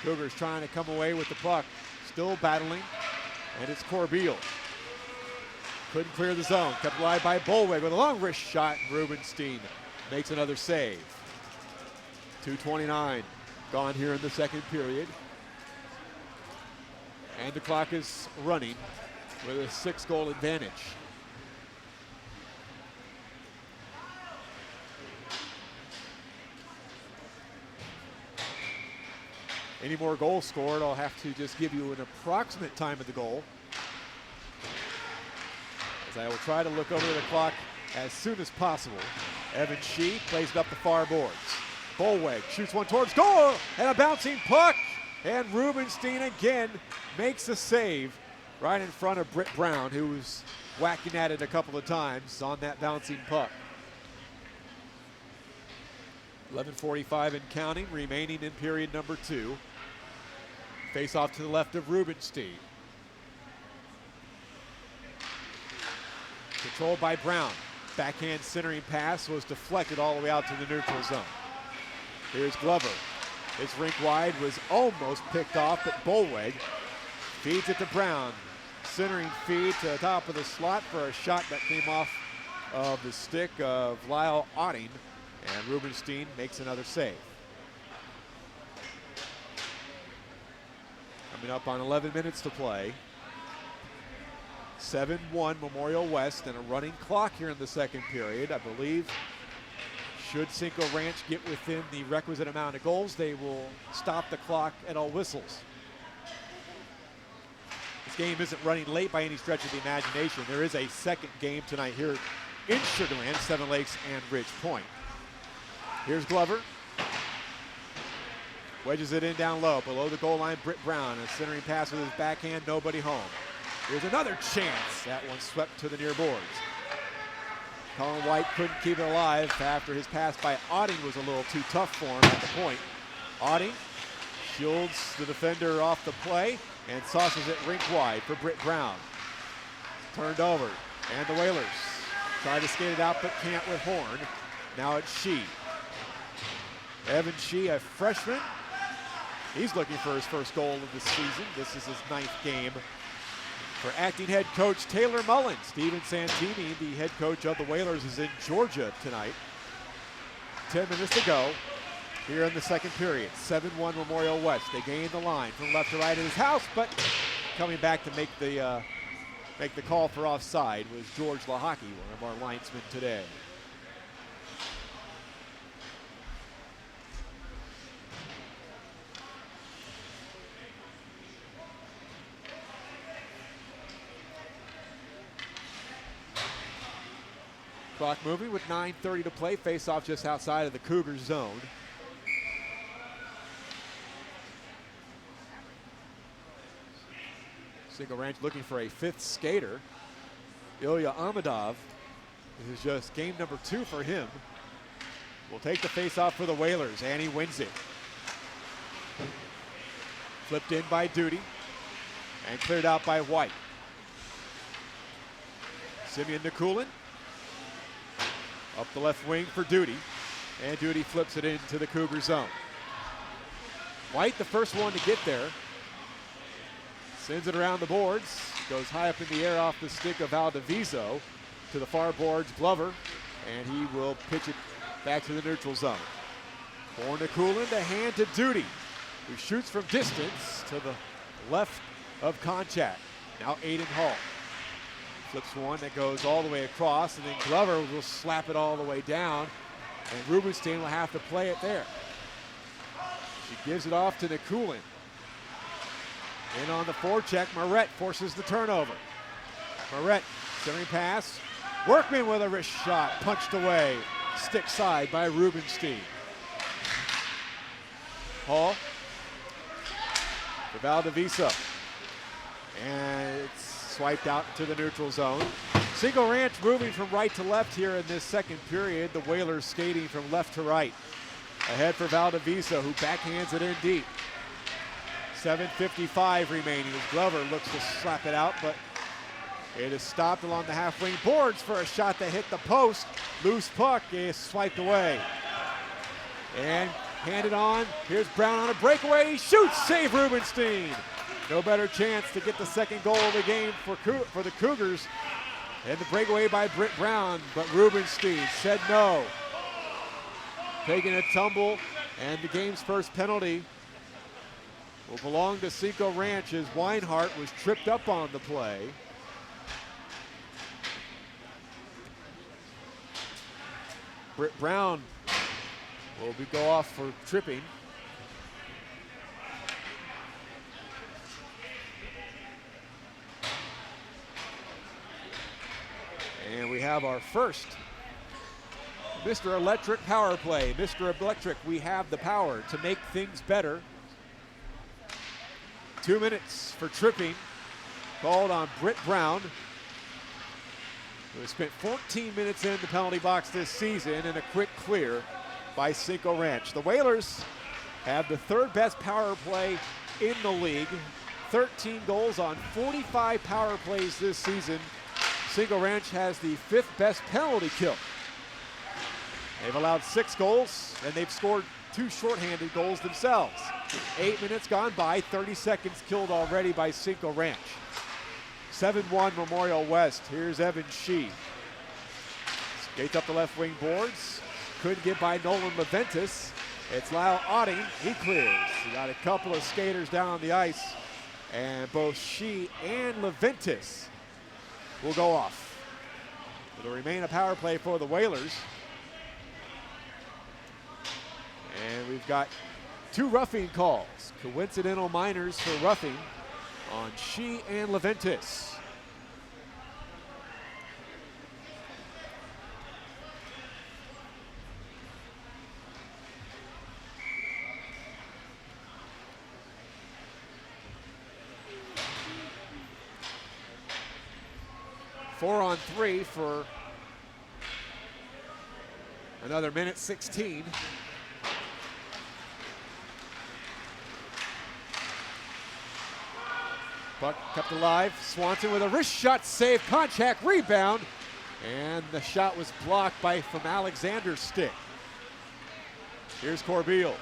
Cougars trying to come away with the puck. Still battling. And it's Corbeil. Couldn't clear the zone. Kept alive by Bolweg with a long wrist shot. Rubenstein makes another save. 2:29 gone here in the second period. And the clock is running with a 6-goal advantage. Any more goals scored, I'll have to just give you an approximate time of the goal. as I will try to look over the clock as soon as possible. Evan Shee plays it up the far boards. Bolweg shoots one towards goal, and a bouncing puck. And Rubenstein again makes a save right in front of Britt Brown, who was whacking at it a couple of times on that bouncing puck. 11:45 and counting, remaining in period number 2. Face off to the left of Rubenstein. Controlled by Brown. Backhand centering pass was deflected all the way out to the neutral zone. Here's Glover. His rink wide was almost picked off, but Bolweg feeds it to Brown. Centering feed to the top of the slot for a shot that came off of the stick of Lyle Otting, and Rubenstein makes another save. Coming up on 11 minutes to play. 7-1 Memorial West and a running clock here in the second period. I believe should Cinco Ranch get within the requisite amount of goals, they will stop the clock at all whistles. This game isn't running late by any stretch of the imagination. There is a second game tonight here in Sugar Land, Seven Lakes and Ridge Point. Here's Glover. Wedges it in down low, below the goal line, Britt Brown. A centering pass with his backhand, nobody home. Here's another chance. That one swept to the near boards. Colin White couldn't keep it alive after his pass by Otting was a little too tough for him at the point. Otting shields the defender off the play and sauces it rink wide for Britt Brown. Turned over, and the Whalers try to skate it out but can't with Horn. Now it's Shee. Evan Shee, a freshman. He's looking for his first goal of the season. This is his 9th game. For acting head coach Taylor Mullen, Steven Santini, the head coach of the Whalers, is in Georgia tonight. 10 minutes to go here in the second period. 7-1 Memorial West. They gain the line from left to right at his house, but coming back to make the call for offside was George Lahaki, one of our linesmen today. Clock moving with 9:30 to play. Face off just outside of the Cougars zone. Cinco Ranch looking for a 5th skater. Ilya Amadov. This is just game number 2 for him. Will take the face off for the Whalers, and he wins it. Flipped in by Duty and cleared out by White. Simeon Nikulin. Up the left wing for Duty, and Duty flips it into the Cougar zone. White, the first one to get there, sends it around the boards, goes high up in the air off the stick of Valdiviso to the far boards, Glover, and he will pitch it back to the neutral zone. For Nikulin, the hand to Duty, who shoots from distance to the left of contact. Now Aiden Hall. Flips one that goes all the way across, and then Glover will slap it all the way down, and Rubenstein will have to play it there. She gives it off to Nikulin. In on the forecheck, Moret forces the turnover. Moret, centering pass. Workman with a wrist shot, punched away. Stick side by Rubenstein. Hall for Valdiviso. And it's swiped out to the neutral zone. Cinco Ranch moving from right to left here in this second period. The Whalers skating from left to right. Ahead for Valdiviso, who backhands it in deep. 7:55 remaining as Glover looks to slap it out, but it is stopped along the half-wing boards for a shot that hit the post. Loose puck is swiped away. And handed on. Here's Brown on a breakaway. He shoots, save Rubenstein. No better chance to get the second goal of the game for the Cougars. And the breakaway by Britt Brown, but Rubenstein said no. Taking a tumble, and the game's first penalty will belong to Cinco Ranch as Weinhardt was tripped up on the play. Britt Brown will go off for tripping. And we have our first Mr. Electric power play. Mr. Electric, we have the power to make things better. 2 minutes for tripping called on Britt Brown, who has spent 14 minutes in the penalty box this season, and a quick clear by Cinco Ranch. The Whalers have the third best power play in the league. 13 goals on 45 power plays this season. Cinco Ranch has the fifth best penalty kill. They've allowed 6 goals, and they've scored 2 shorthanded goals themselves. 8 minutes gone by, 30 seconds killed already by Cinco Ranch. 7-1 Memorial West. Here's Evan Shee. Skates up the left wing boards. Couldn't get by Nolan Leventis. It's Lyle Otting. He clears. He got a couple of skaters down on the ice. And both Shee and Leventis will go off. It'll remain a power play for the Whalers. And we've got 2 roughing calls. Coincidental minors for roughing on Shee and Leventis. Four on 3 for another minute 16. Puck kept alive. Swanson with a wrist shot save, contact, rebound. And the shot was blocked from Alexander's stick. Here's Corbeil.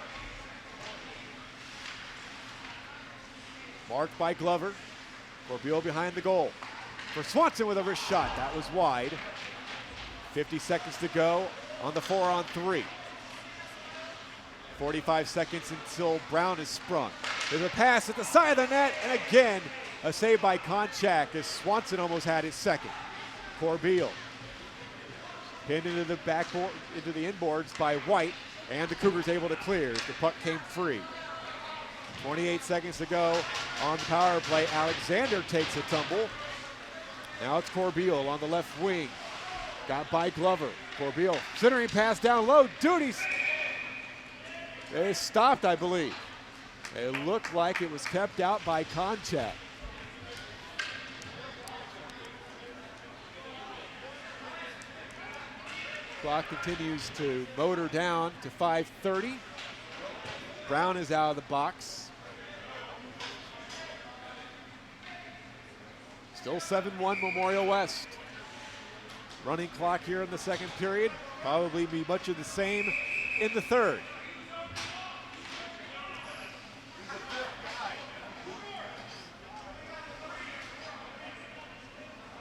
Marked by Glover. Corbeil behind the goal. For Swanson with a wrist shot. That was wide. 50 seconds to go on the 4 on 3. 45 seconds until Brown is sprung. There's a pass at the side of the net, and again, a save by Konchak as Swanson almost had his second. Corbeil pinned into the backboard, into the inboards by White, and the Cougars able to clear as the puck came free. 28 seconds to go on the power play. Alexander takes a tumble. Now it's Corbeil on the left wing. Got by Glover. Corbeil centering pass down low. Duties. They stopped, I believe. It looked like it was kept out by Konchak. Clock continues to motor down to 5:30. Brown is out of the box. Still 7-1 Memorial West. Running clock here in the second period. Probably be much of the same in the third.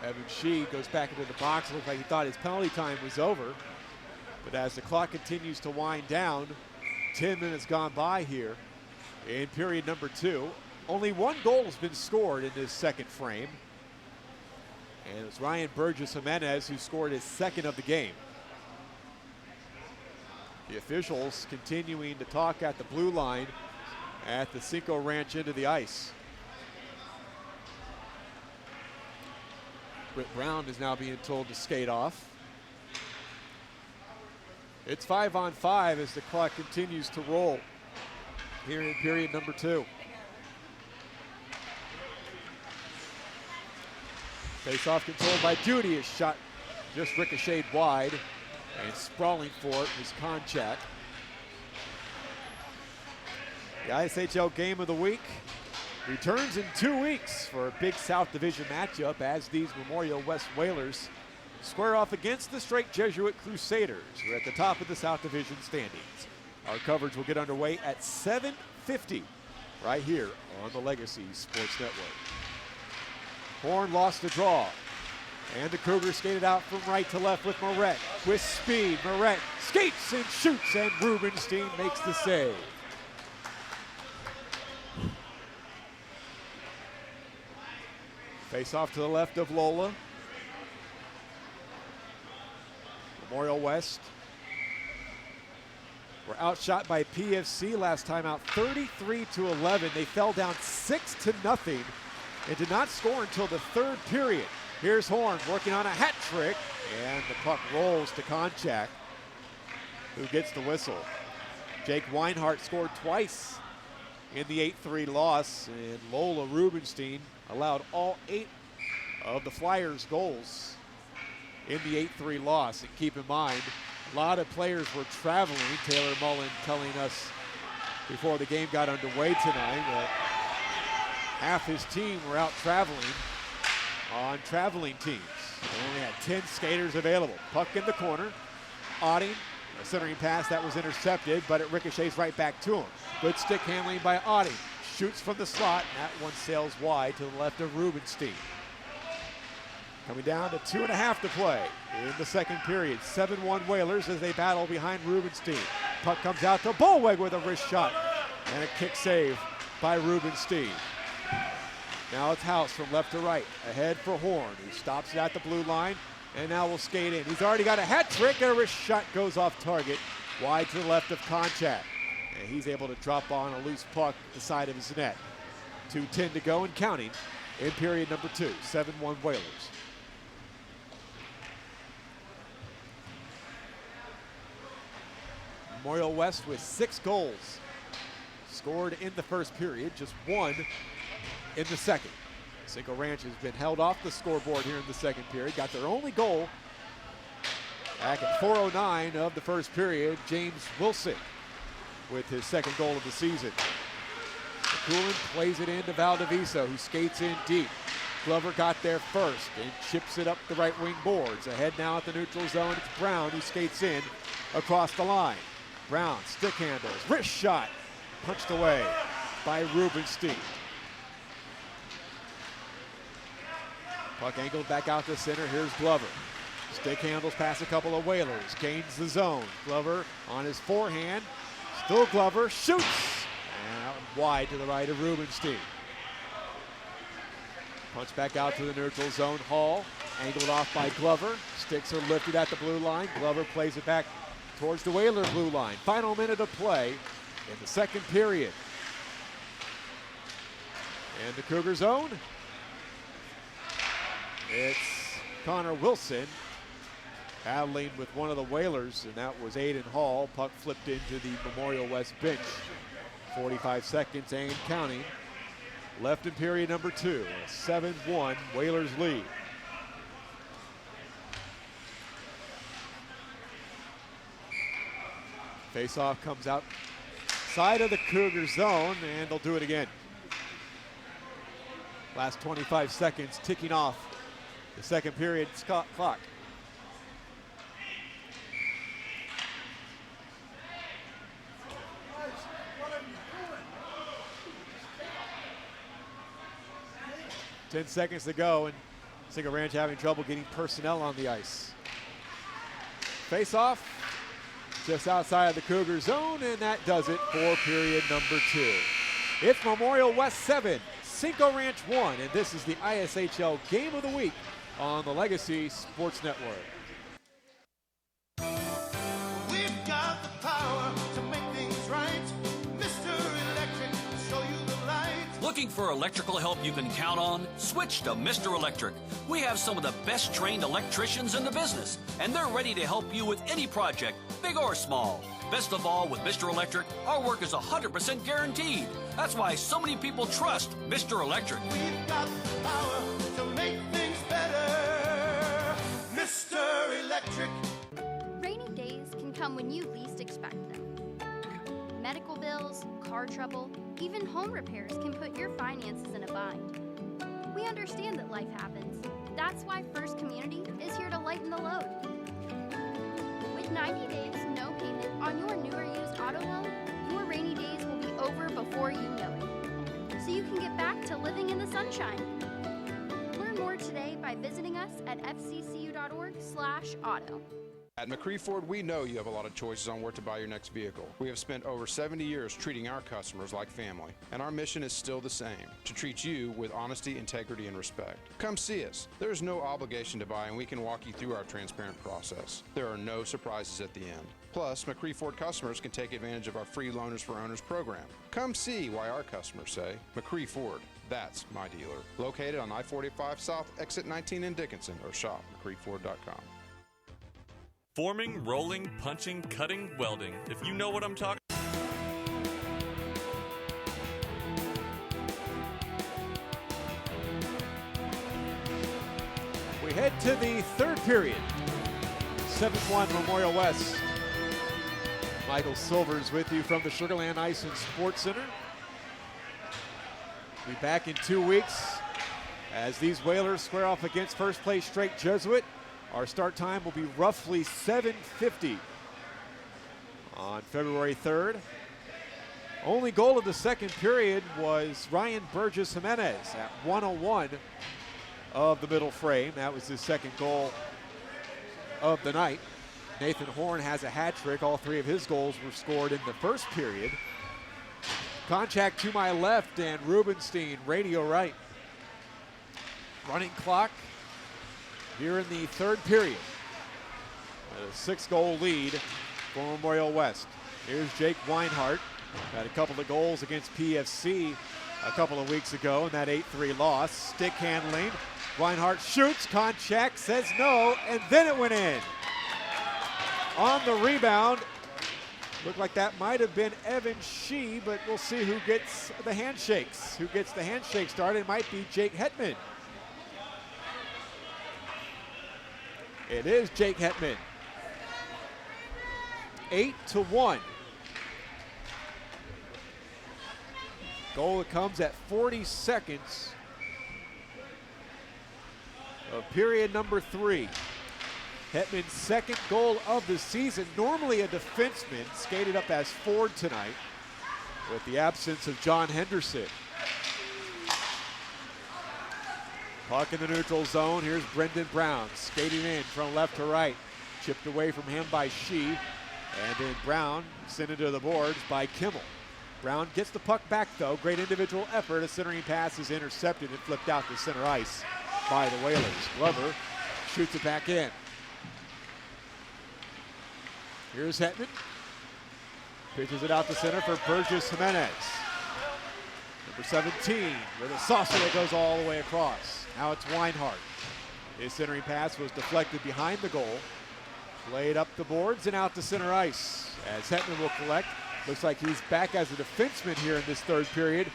Evan Shee goes back into the box. Looks like he thought his penalty time was over. But as the clock continues to wind down, 10 minutes gone by here in period number 2. Only 1 goal has been scored in this second frame. And it's Ryan Burgess-Jimenez who scored his second of the game. The officials continuing to talk at the blue line at the Cinco Ranch end of the ice. Britt Brown is now being told to skate off. It's 5 on 5 as the clock continues to roll here in period number 2. Face-off controlled by Duty. His shot just ricocheted wide, and sprawling for it was Konchak. The ISHL Game of the Week returns in 2 weeks for a big South Division matchup as these Memorial West Whalers square off against the Straight Jesuit Crusaders, who are at the top of the South Division standings. Our coverage will get underway at 7:50 right here on the Legacy Sports Network. Horn lost the draw, and the Cougars skated out from right to left with Moret. With speed, Moret skates and shoots, and Rubenstein makes the save. Face off to the left of Lola. Memorial West were outshot by PFC last time out, 33-11. They fell down 6-0 and did not score until the third period. Here's Horn working on a hat trick, and the puck rolls to Konchak, who gets the whistle. Jake Weinhardt scored twice in the 8-3 loss, and Lola Rubenstein allowed all 8 of the Flyers' goals in the 8-3 loss. And keep in mind, a lot of players were traveling. Taylor Mullen telling us before the game got underway tonight that half his team were out traveling on traveling teams. They only had 10 skaters available. Puck in the corner. Otting, a centering pass that was intercepted, but it ricochets right back to him. Good stick handling by Otting. Shoots from the slot, and that one sails wide to the left of Rubenstein. Coming down to 2.5 to play in the second period. 7-1 Whalers as they battle behind Rubenstein. Puck comes out to Bullweg with a wrist shot, and a kick save by Rubenstein. Now it's House from left to right. Ahead for Horn, who stops it at the blue line and now will skate in. He's already got a hat trick, and a wrist shot goes off target wide to the left of Konchak. And he's able to drop on a loose puck at the side of his net. 2:10 to go and counting in period number 2. 7-1 Whalers. Memorial West with 6 goals scored in the first period, just 1 in the second. Cinco Ranch has been held off the scoreboard here in the second period. Got their only goal back at 4:09 of the first period. James Wilson with his second goal of the season. McCoolin plays it in to Valdivieso, who skates in deep. Glover got there first and chips it up the right wing boards. Ahead now at the neutral zone, it's Brown who skates in across the line. Brown stick handles, wrist shot, punched away by Rubenstein. Puck angled back out to center. Here's Glover. Stick handles past a couple of Whalers. Gains the zone. Glover on his forehand. Still Glover. Shoots! And out wide to the right of Rubenstein. Punch back out to the neutral zone. Hall angled off by Glover. Sticks are lifted at the blue line. Glover plays it back towards the Whaler blue line. Final minute of play in the second period. And the Cougar zone. It's Connor Wilson battling with one of the Whalers, and that was Aiden Hall. Puck flipped into the Memorial West bench. 45 seconds and counting. Left in period number 2. A 7-1 Whalers lead. Faceoff comes out side of the Cougar zone, and they'll do it again. Last 25 seconds ticking off the second period clock. Ten seconds to go, and Cinco Ranch having trouble getting personnel on the ice. Face-off just outside of the Cougar zone, and that does it for period number 2. It's Memorial West 7, Cinco Ranch 1, and this is the ISHL Game of the Week on the Legacy Sports Network. We've got the power to make things right. Mr. Electric, show you the light. Looking for electrical help you can count on? Switch to Mr. Electric. We have some of the best trained electricians in the business, and they're ready to help you with any project, big or small. Best of all, with Mr. Electric, our work is 100% guaranteed. That's why so many people trust Mr. Electric. We've got the power to make things better. Mr. Electric. Rainy days can come when you least expect them. Medical bills, car trouble, even home repairs can put your finances in a bind. We understand that life happens. That's why First Community is here to lighten the load. With 90 days, no payment on your new or used auto loan, your rainy days will be over before you know it. So you can get back to living in the sunshine. Learn more today by visiting us at fccu.org/auto. At McCree Ford, we know you have a lot of choices on where to buy your next vehicle. We have spent over 70 years treating our customers like family, and our mission is still the same, to treat you with honesty, integrity, and respect. Come see us. There is no obligation to buy, and we can walk you through our transparent process. There are no surprises at the end. Plus, McCree Ford customers can take advantage of our free Loaners for Owners program. Come see why our customers say, McCree Ford, That's my dealer. Located on I-45 South, exit 19 in Dickinson, or shop McCreekFord.com. Forming, rolling, punching, cutting, welding. If you know what I'm talking about. We head to the third period. 7-1 Memorial West. Michael Silvers with you from the Sugarland Ice and Sports Center. We'll be back in 2 weeks as these Whalers square off against first place Straight Jesuit. Our start time will be roughly 7:50 on February 3rd. Only goal of the second period was Ryan Burgess-Jimenez at 101 of the middle frame. That was his second goal of the night. Nathan Horn has a hat trick. All three of his goals were scored in the first period. Contact to my left and Rubenstein, radio right. Running clock here in the third period. A 6-goal lead for Memorial West. Here's Jake Weinhardt. Had a couple of goals against PFC a couple of weeks ago in that 8-3 loss. Stick handling. Weinhardt shoots. Konchak says no, and then it went in. On the rebound, looked like that might have been Evan Shee, but we'll see who gets the handshakes. Who gets the handshake started? It might be Jake Hetman. It is Jake Hetman. 8-1. Goal that comes at 40 seconds of period number 3. Hetman's second goal of the season. Normally a defenseman, skated up as forward tonight with the absence of John Henderson. Puck in the neutral zone. Here's Brendan Brown skating in from left to right. Chipped away from him by Shee. And then Brown sent into the boards by Kimmel. Brown gets the puck back though. Great individual effort. A centering pass is intercepted and flipped out to center ice by the Whalers. Glover shoots it back in. Here's Hetman. Pitches it out to center for Burgess-Jimenez. Number 17 with a saucer that goes all the way across. Now it's Weinhardt. His centering pass was deflected behind the goal. Played up the boards and out to center ice as Hetman will collect. Looks like he's back as a defenseman here in this third period.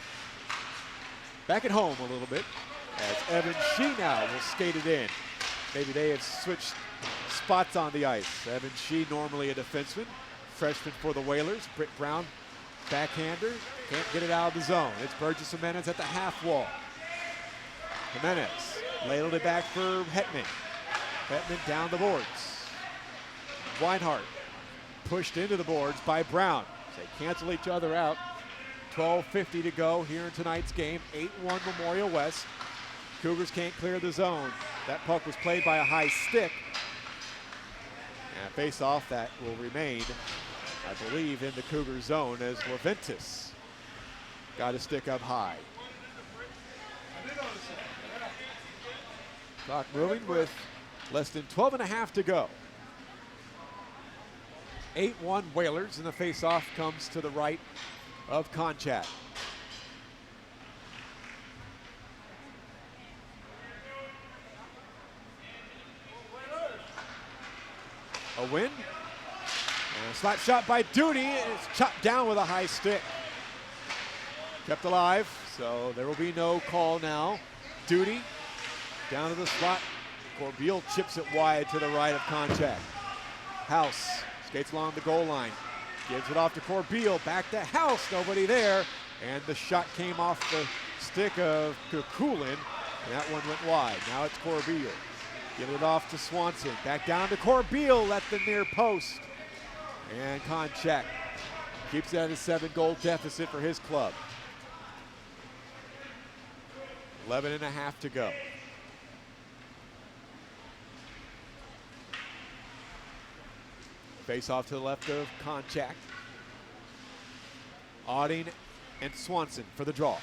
Back at home a little bit as Evan Shee now will skate it in. Maybe they have switched spots on the ice. Evan Shee, normally a defenseman. Freshman for the Whalers. Britt Brown, backhander. Can't get it out of the zone. It's Burgess-Jimenez at the half wall. Jimenez ladled it back for Hetman. Hetman down the boards. Weinhardt pushed into the boards by Brown. They cancel each other out. 12:50 to go here in tonight's game. 8-1 Memorial West. Cougars can't clear the zone. That puck was played by a high stick. And a face-off that will remain, I believe, in the Cougar zone as Leventis got a stick up high. Clock moving with less than 12 and a half to go. 8-1 Whalers, and the face-off comes to the right of Konchak. A win. And a slap shot by Duty. It's chopped down with a high stick. Kept alive, so there will be no call now. Duty down to the slot. Corbeil chips it wide to the right of Konchak. House skates along the goal line. Gives it off to Corbeil. Back to House. Nobody there. And the shot came off the stick of Kukulin. And that one went wide. Now it's Corbeil. Give it off to Swanson. Back down to Corbeil at the near post. And Konchak keeps it at a 7-goal deficit for his club. 11 and a half to go. Face off to the left of Konchak. Auding and Swanson for the draw.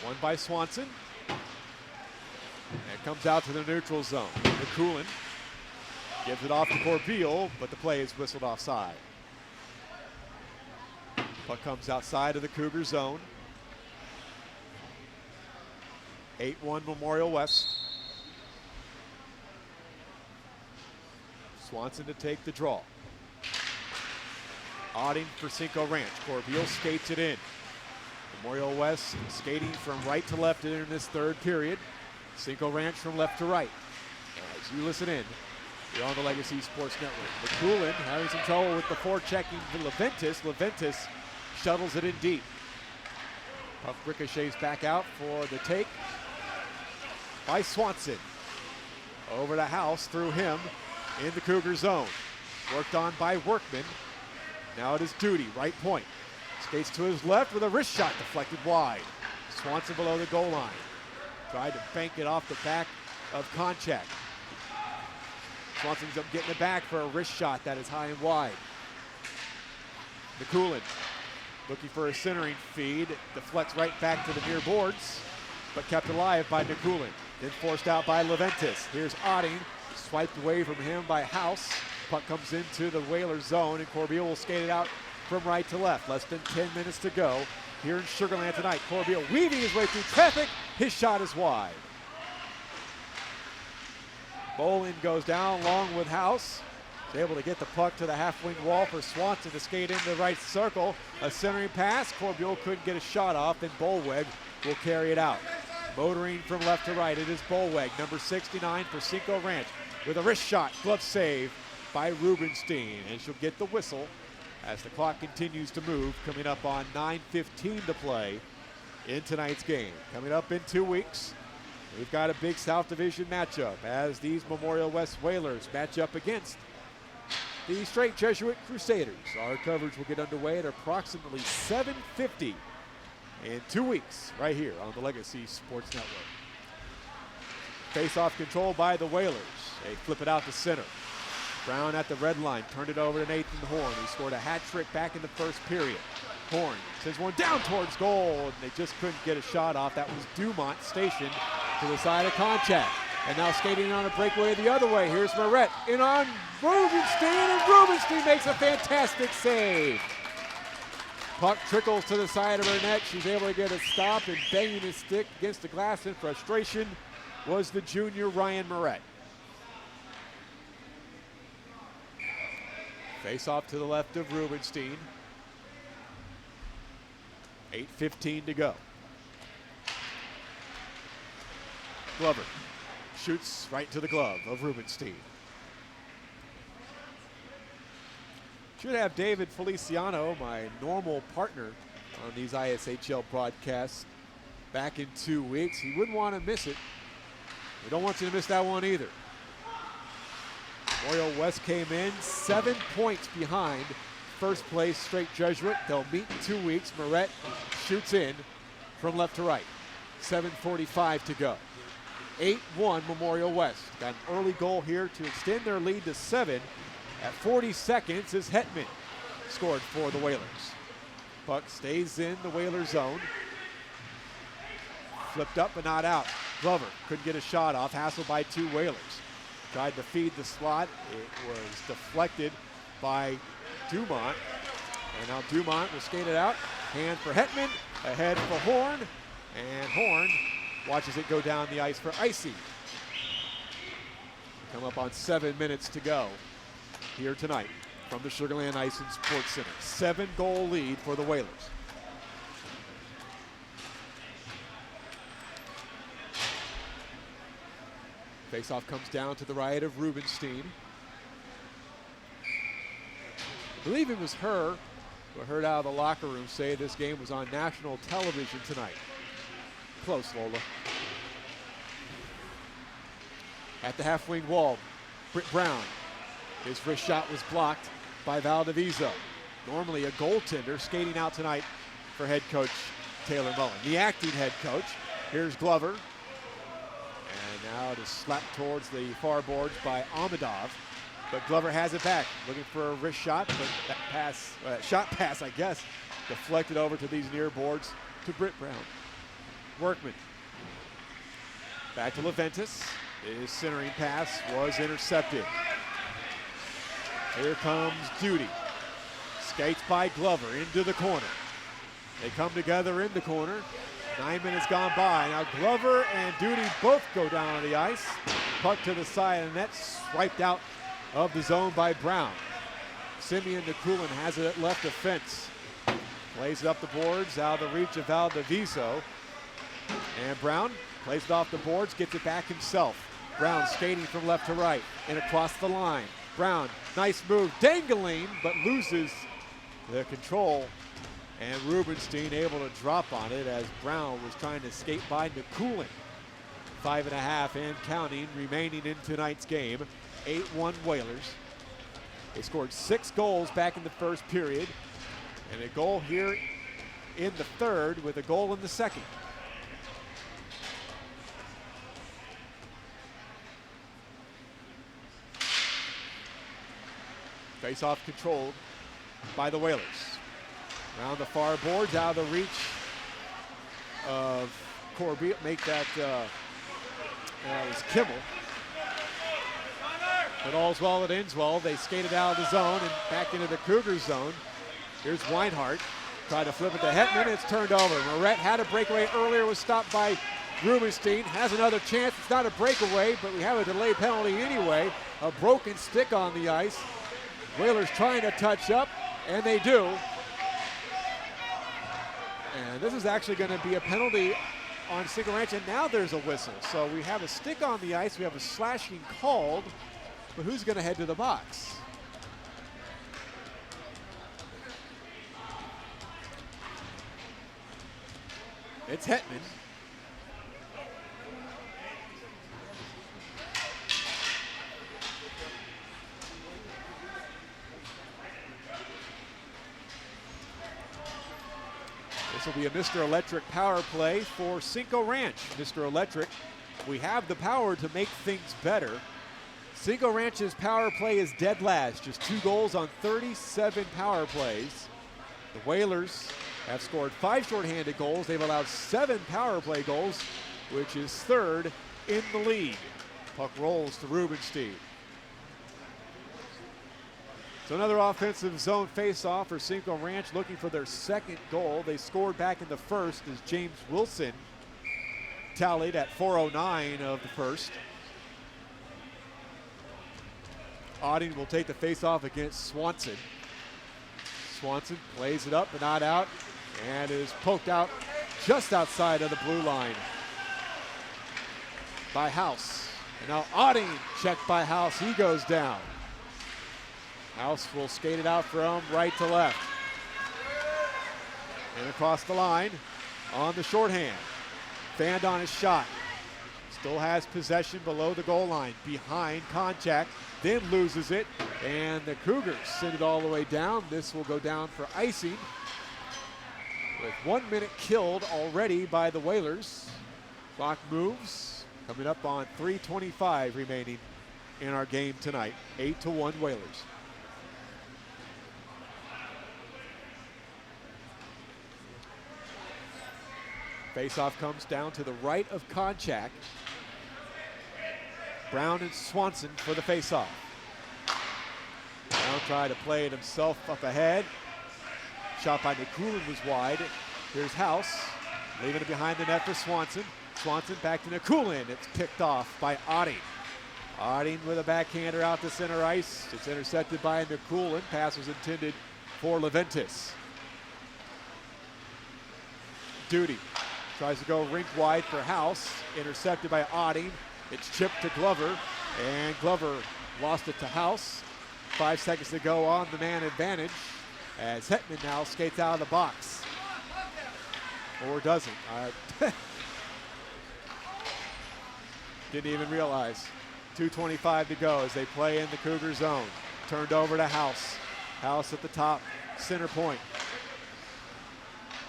One by Swanson. And it comes out to the neutral zone. McCoolin gives it off to Corbeil, but the play is whistled offside. Puck comes outside of the Cougar zone. 8-1 Memorial West. Swanson to take the draw. Auding for Cinco Ranch. Corbeil skates it in. Memorial West skating from right to left in this third period. Cinco Ranch from left to right. As you listen in, you're on the Legacy Sports Network. McCoolin having some trouble with the forechecking to Leventis. Leventis shuttles it in deep. Puck ricochets back out for the take by Swanson. Over to House through him in the Cougar zone. Worked on by Workman. Now it is Duty, right point. Skates to his left with a wrist shot deflected wide. Swanson below the goal line. Tried to bank it off the back of Konchak. Swanson's up getting it back for a wrist shot that is high and wide. McCoolin looking for a centering feed. Deflects right back to the near boards, but kept alive by McCoolin. Then forced out by Leventis. Here's Otting, swiped away from him by House. Puck comes into the Whalers zone, and Corbeil will skate it out from right to left. Less than 10 minutes to go here in Sugar Land tonight. Corbeil weaving his way through traffic. His shot is wide. Bolin goes down along with House. He's able to get the puck to the half-wing wall for Swanson to skate into the right circle. A centering pass. Corbeil couldn't get a shot off, and Bolweg will carry it out. Motoring from left to right, it is Bolweg, number 69 for Cinco Ranch, with a wrist shot, glove save by Rubenstein, and she'll get the whistle as the clock continues to move, coming up on 9:15 to play in tonight's game. Coming up in 2 weeks, we've got a big South Division matchup as these Memorial West Whalers match up against the Straight Jesuit Crusaders. Our coverage will get underway at approximately 7:50 in 2 weeks, right here on the Legacy Sports Network. Face-off control by the Whalers. They flip it out to center. Brown at the red line, turned it over to Nathan Horn. He scored a hat trick back in the first period. Horn sends one down towards goal, and they just couldn't get a shot off. That was Dumont stationed to the side of Konchak. And now skating on a breakaway the other way. Here's Moret in on Rubenstein, and Rubenstein makes a fantastic save. Puck trickles to the side of her net. She's able to get a stop, and banging his stick against the glass in frustration was the junior Ryan Moret. Face off to the left of Rubenstein. 8:15 to go. Glover shoots right to the glove of Rubenstein. Should have David Feliciano, my normal partner on these ISHL broadcasts, back in 2 weeks. He wouldn't want to miss it. We don't want you to miss that one either. Memorial West came in 7 points behind first place Straight Jesuit. They'll meet in 2 weeks. Moret shoots in from left to right. 7:45 to go. 8-1 Memorial West. Got an early goal here to extend their lead to 7 at 40 seconds as Hetman scored for the Whalers. Puck stays in the Whalers zone. Flipped up but not out. Glover couldn't get a shot off, hassled by two Whalers. Tried to feed the slot. It was deflected by Dumont. And now Dumont will skate it out. Hand for Hetman, ahead for Horn. And Horn watches it go down the ice for Icy. Come up on 7 minutes to go here tonight from the Sugar Land Ice and Sports Center. 7-goal lead for the Whalers. Faceoff comes down to the right of Rubenstein. I believe it was her who heard out of the locker room say this game was on national television tonight. Close, Lola. At the half-wing wall, Britt Brown. His wrist shot was blocked by Valdivieso. Normally a goaltender, skating out tonight for head coach Taylor Mullen. The acting head coach. Here's Glover. And now to slap towards the far boards by Amadov. But Glover has it back, looking for a wrist shot, but that pass, shot pass, I guess, deflected over to these near boards to Britt Brown. Workman. Back to Leventis. His centering pass was intercepted. Here comes Duty. Skates by Glover into the corner. They come together in the corner. 9 minutes gone by. Now Glover and Duty both go down on the ice. Puck to the side of the net, swiped out of the zone by Brown. Simeon Nikulin has it at left defense. Plays it up the boards, out of the reach of Valdiviso. And Brown plays it off the boards, gets it back himself. Brown skating from left to right and across the line. Brown, nice move, dangling, but loses the control. And Rubenstein able to drop on it as Brown was trying to skate by Nikulin. 5.5 and counting remaining in tonight's game. 8-1 Whalers. They scored 6 goals back in the first period, and a goal here in the third with a goal in the second. Face-off controlled by the Whalers. Around the far boards, out of the reach of Corby. Make that was Kimmel. But all's well that ends well. They skated out of the zone and back into the Cougars zone. Here's Weinhardt. Tried to flip it to Hetman. It's turned over. Moret had a breakaway earlier, was stopped by Rubenstein. Has another chance. It's not a breakaway, but we have a delay penalty anyway. A broken stick on the ice. Whalers trying to touch up, and they do. And this is actually going to be a penalty on Cinco Ranch, and now there's a whistle. So we have a stick on the ice. We have a slashing called, but who's going to head to the box? It's Hetman. This will be a Mr. Electric power play for Cinco Ranch. Mr. Electric, we have the power to make things better. Cinco Ranch's power play is dead last, just 2 goals on 37 power plays. The Whalers have scored 5 shorthanded goals. They've allowed 7 power play goals, which is 3rd in the league. Puck rolls to Rubenstein. So another offensive zone face-off for Cinco Ranch, looking for their 2nd goal. They scored back in the first as James Wilson tallied at 4:09 of the first. Auding will take the face-off against Swanson. Swanson plays it up but not out, and is poked out just outside of the blue line by House. And now Auding checked by House. He goes down. House will skate it out from right to left. And across the line on the shorthand. Fanned on his shot. Still has possession below the goal line. Behind contact. Then loses it. And the Cougars send it all the way down. This will go down for icing. With 1 minute killed already by the Whalers. Clock moves. Coming up on 3:25 remaining in our game tonight. 8-1 Whalers. Faceoff comes down to the right of Konchak. Brown and Swanson for the faceoff. Brown tried to play it himself up ahead. Shot by Nikulin was wide. Here's House, leaving it behind the net for Swanson. Swanson back to Nikulin. It's picked off by Auding. Auding with a backhander out to center ice. It's intercepted by Nikulin. Pass was intended for Leventis. Duty tries to go rink wide for House. Intercepted by Auding. It's chipped to Glover, and Glover lost it to House. 5 seconds to go on the man advantage as Hetman now skates out of the box. Or doesn't. Didn't even realize. 2:25 to go as they play in the Cougar zone. Turned over to House. House at the top, center point.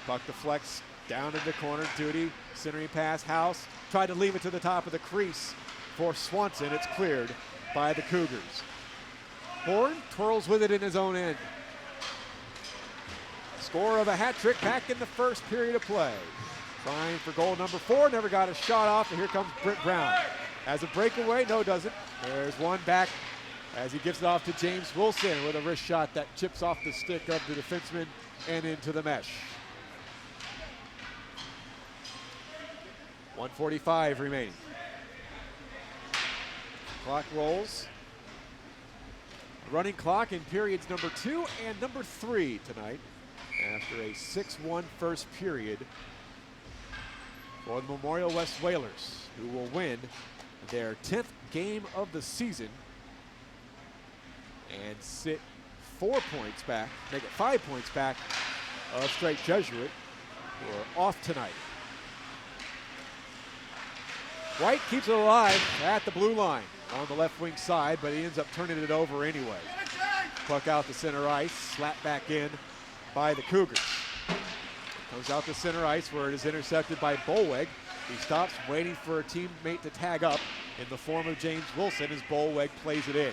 Puck deflects down in the corner. Duty, centering pass. House tried to leave it to the top of the crease for Swanson. It's cleared by the Cougars. Horn twirls with it in his own end. Score of a hat trick back in the first period of play. Trying for goal number 4, never got a shot off, and here comes Britt Brown. As a breakaway, no doesn't. There's one back as he gives it off to James Wilson with a wrist shot that chips off the stick of the defenseman and into the mesh. 1:45 remaining. Clock rolls. Running clock in periods number 2 and number 3 tonight after a 6-1 first period for the Memorial West Whalers, who will win their 10th game of the season and sit 4 points back, make it 5 points back of Straight Jesuit, who are off tonight. White keeps it alive at the blue line on the left wing side, but he ends up turning it over anyway. Puck out to center ice, slapped back in by the Cougars. Comes out to center ice where it is intercepted by Bolweg. He stops waiting for a teammate to tag up in the form of James Wilson as Bolweg plays it in.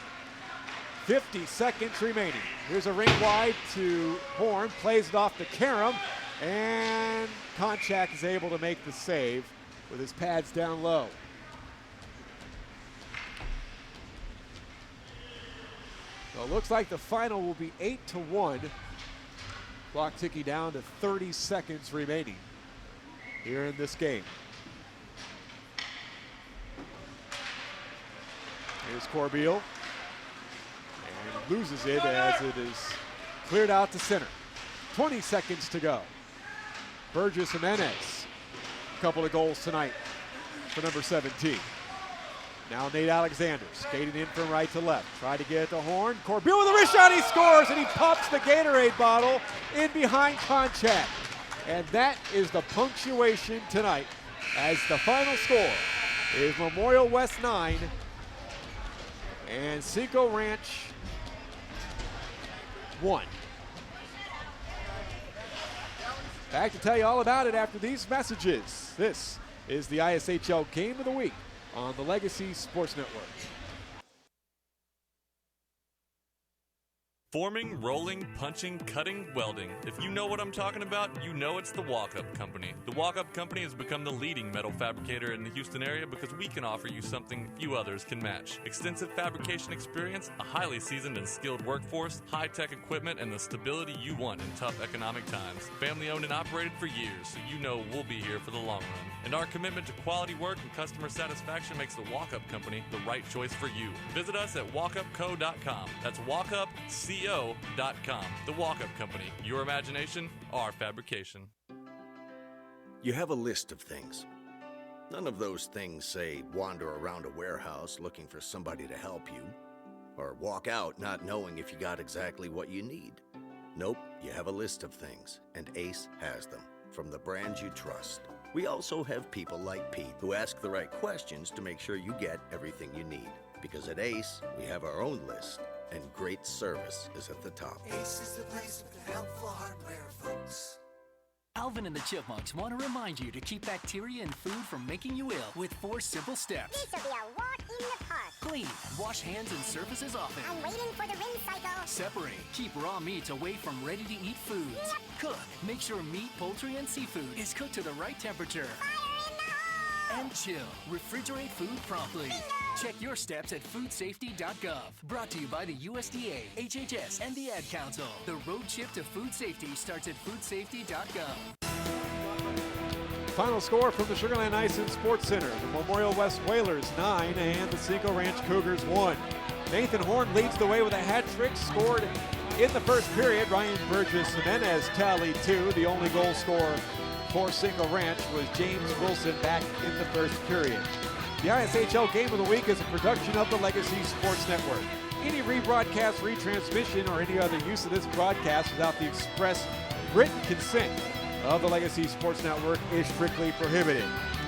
50 seconds remaining. Here's a ring wide to Horn, plays it off to Karam, and Konchak is able to make the save with his pads down low. So it looks like the final will be 8-1. Clock ticking down to 30 seconds remaining here in this game. Here's Corbeil. And loses it as it is cleared out to center. 20 seconds to go. Burgess-Jimenez. A couple of goals tonight for number 17. Now Nate Alexander skating in from right to left. Try to get it to Horn. Corbeil with a wrist shot, he scores, and he pops the Gatorade bottle in behind Konchak. And that is the punctuation tonight, as the final score is Memorial West 9 and Cinco Ranch 1. Back to tell you all about it after these messages. This is the ISHL Game of the Week on the Legacy Sports Network. Forming, rolling, punching, cutting, welding. If you know what I'm talking about, you know it's the Walk-Up Company. The Walk-Up Company has become the leading metal fabricator in the Houston area because we can offer you something few others can match. Extensive fabrication experience, a highly seasoned and skilled workforce, high-tech equipment, and the stability you want in tough economic times. Family owned and operated for years, so you know we'll be here for the long run. And our commitment to quality work and customer satisfaction makes the Walk-Up Company the right choice for you. Visit us at walkupco.com. That's walkupco.com. The Walk-Up Company. Your imagination, our fabrication. You have a list of things. None of those things say wander around a warehouse looking for somebody to help you, or walk out not knowing if you got exactly what you need. Nope, you have a list of things, and Ace has them, from the brands you trust. We also have people like Pete who ask the right questions to make sure you get everything you need. Because at Ace, we have our own list, and great service is at the top. Ace is the place with the helpful hardware, folks. Alvin and the Chipmunks want to remind you to keep bacteria in food from making you ill with 4 simple steps. This will be a walk in the park. Clean, wash hands and surfaces often. I'm waiting for the rinse cycle. Separate, keep raw meats away from ready-to-eat foods. Yep. Cook, make sure meat, poultry, and seafood is cooked to the right temperature. Fire in the hole! And chill, refrigerate food promptly. Bingo! Check your steps at foodsafety.gov. Brought to you by the USDA, HHS, and the Ad Council. The road trip to food safety starts at foodsafety.gov. Final score from the Sugar Land Ice and Sports Center. The Memorial West Whalers 9 and the Cinco Ranch Cougars 1. Nathan Horn leads the way with a hat trick scored in the first period. Ryan Burgess-Jimenez tallied 2. The only goal scorer for Cinco Ranch was James Wilson back in the first period. The ISHL Game of the Week is a production of the Legacy Sports Network. Any rebroadcast, retransmission, or any other use of this broadcast without the express written consent of the Legacy Sports Network is strictly prohibited.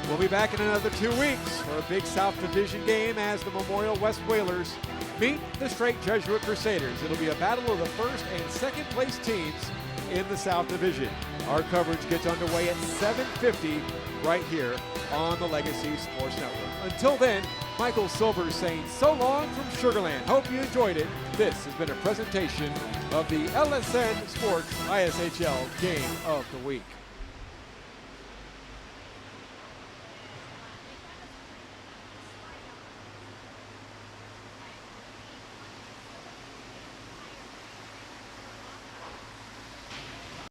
We'll be back in another 2 weeks for a big South Division game as the Memorial West Whalers meet the Straight Jesuit Crusaders. It'll be a battle of the first and second place teams in the South Division. Our coverage gets underway at 7:50 right here on the Legacy Sports Network. Until then, Michael Silver saying so long from Sugar Land. Hope you enjoyed it. This has been a presentation of the LSN Sports ISHL Game of the Week.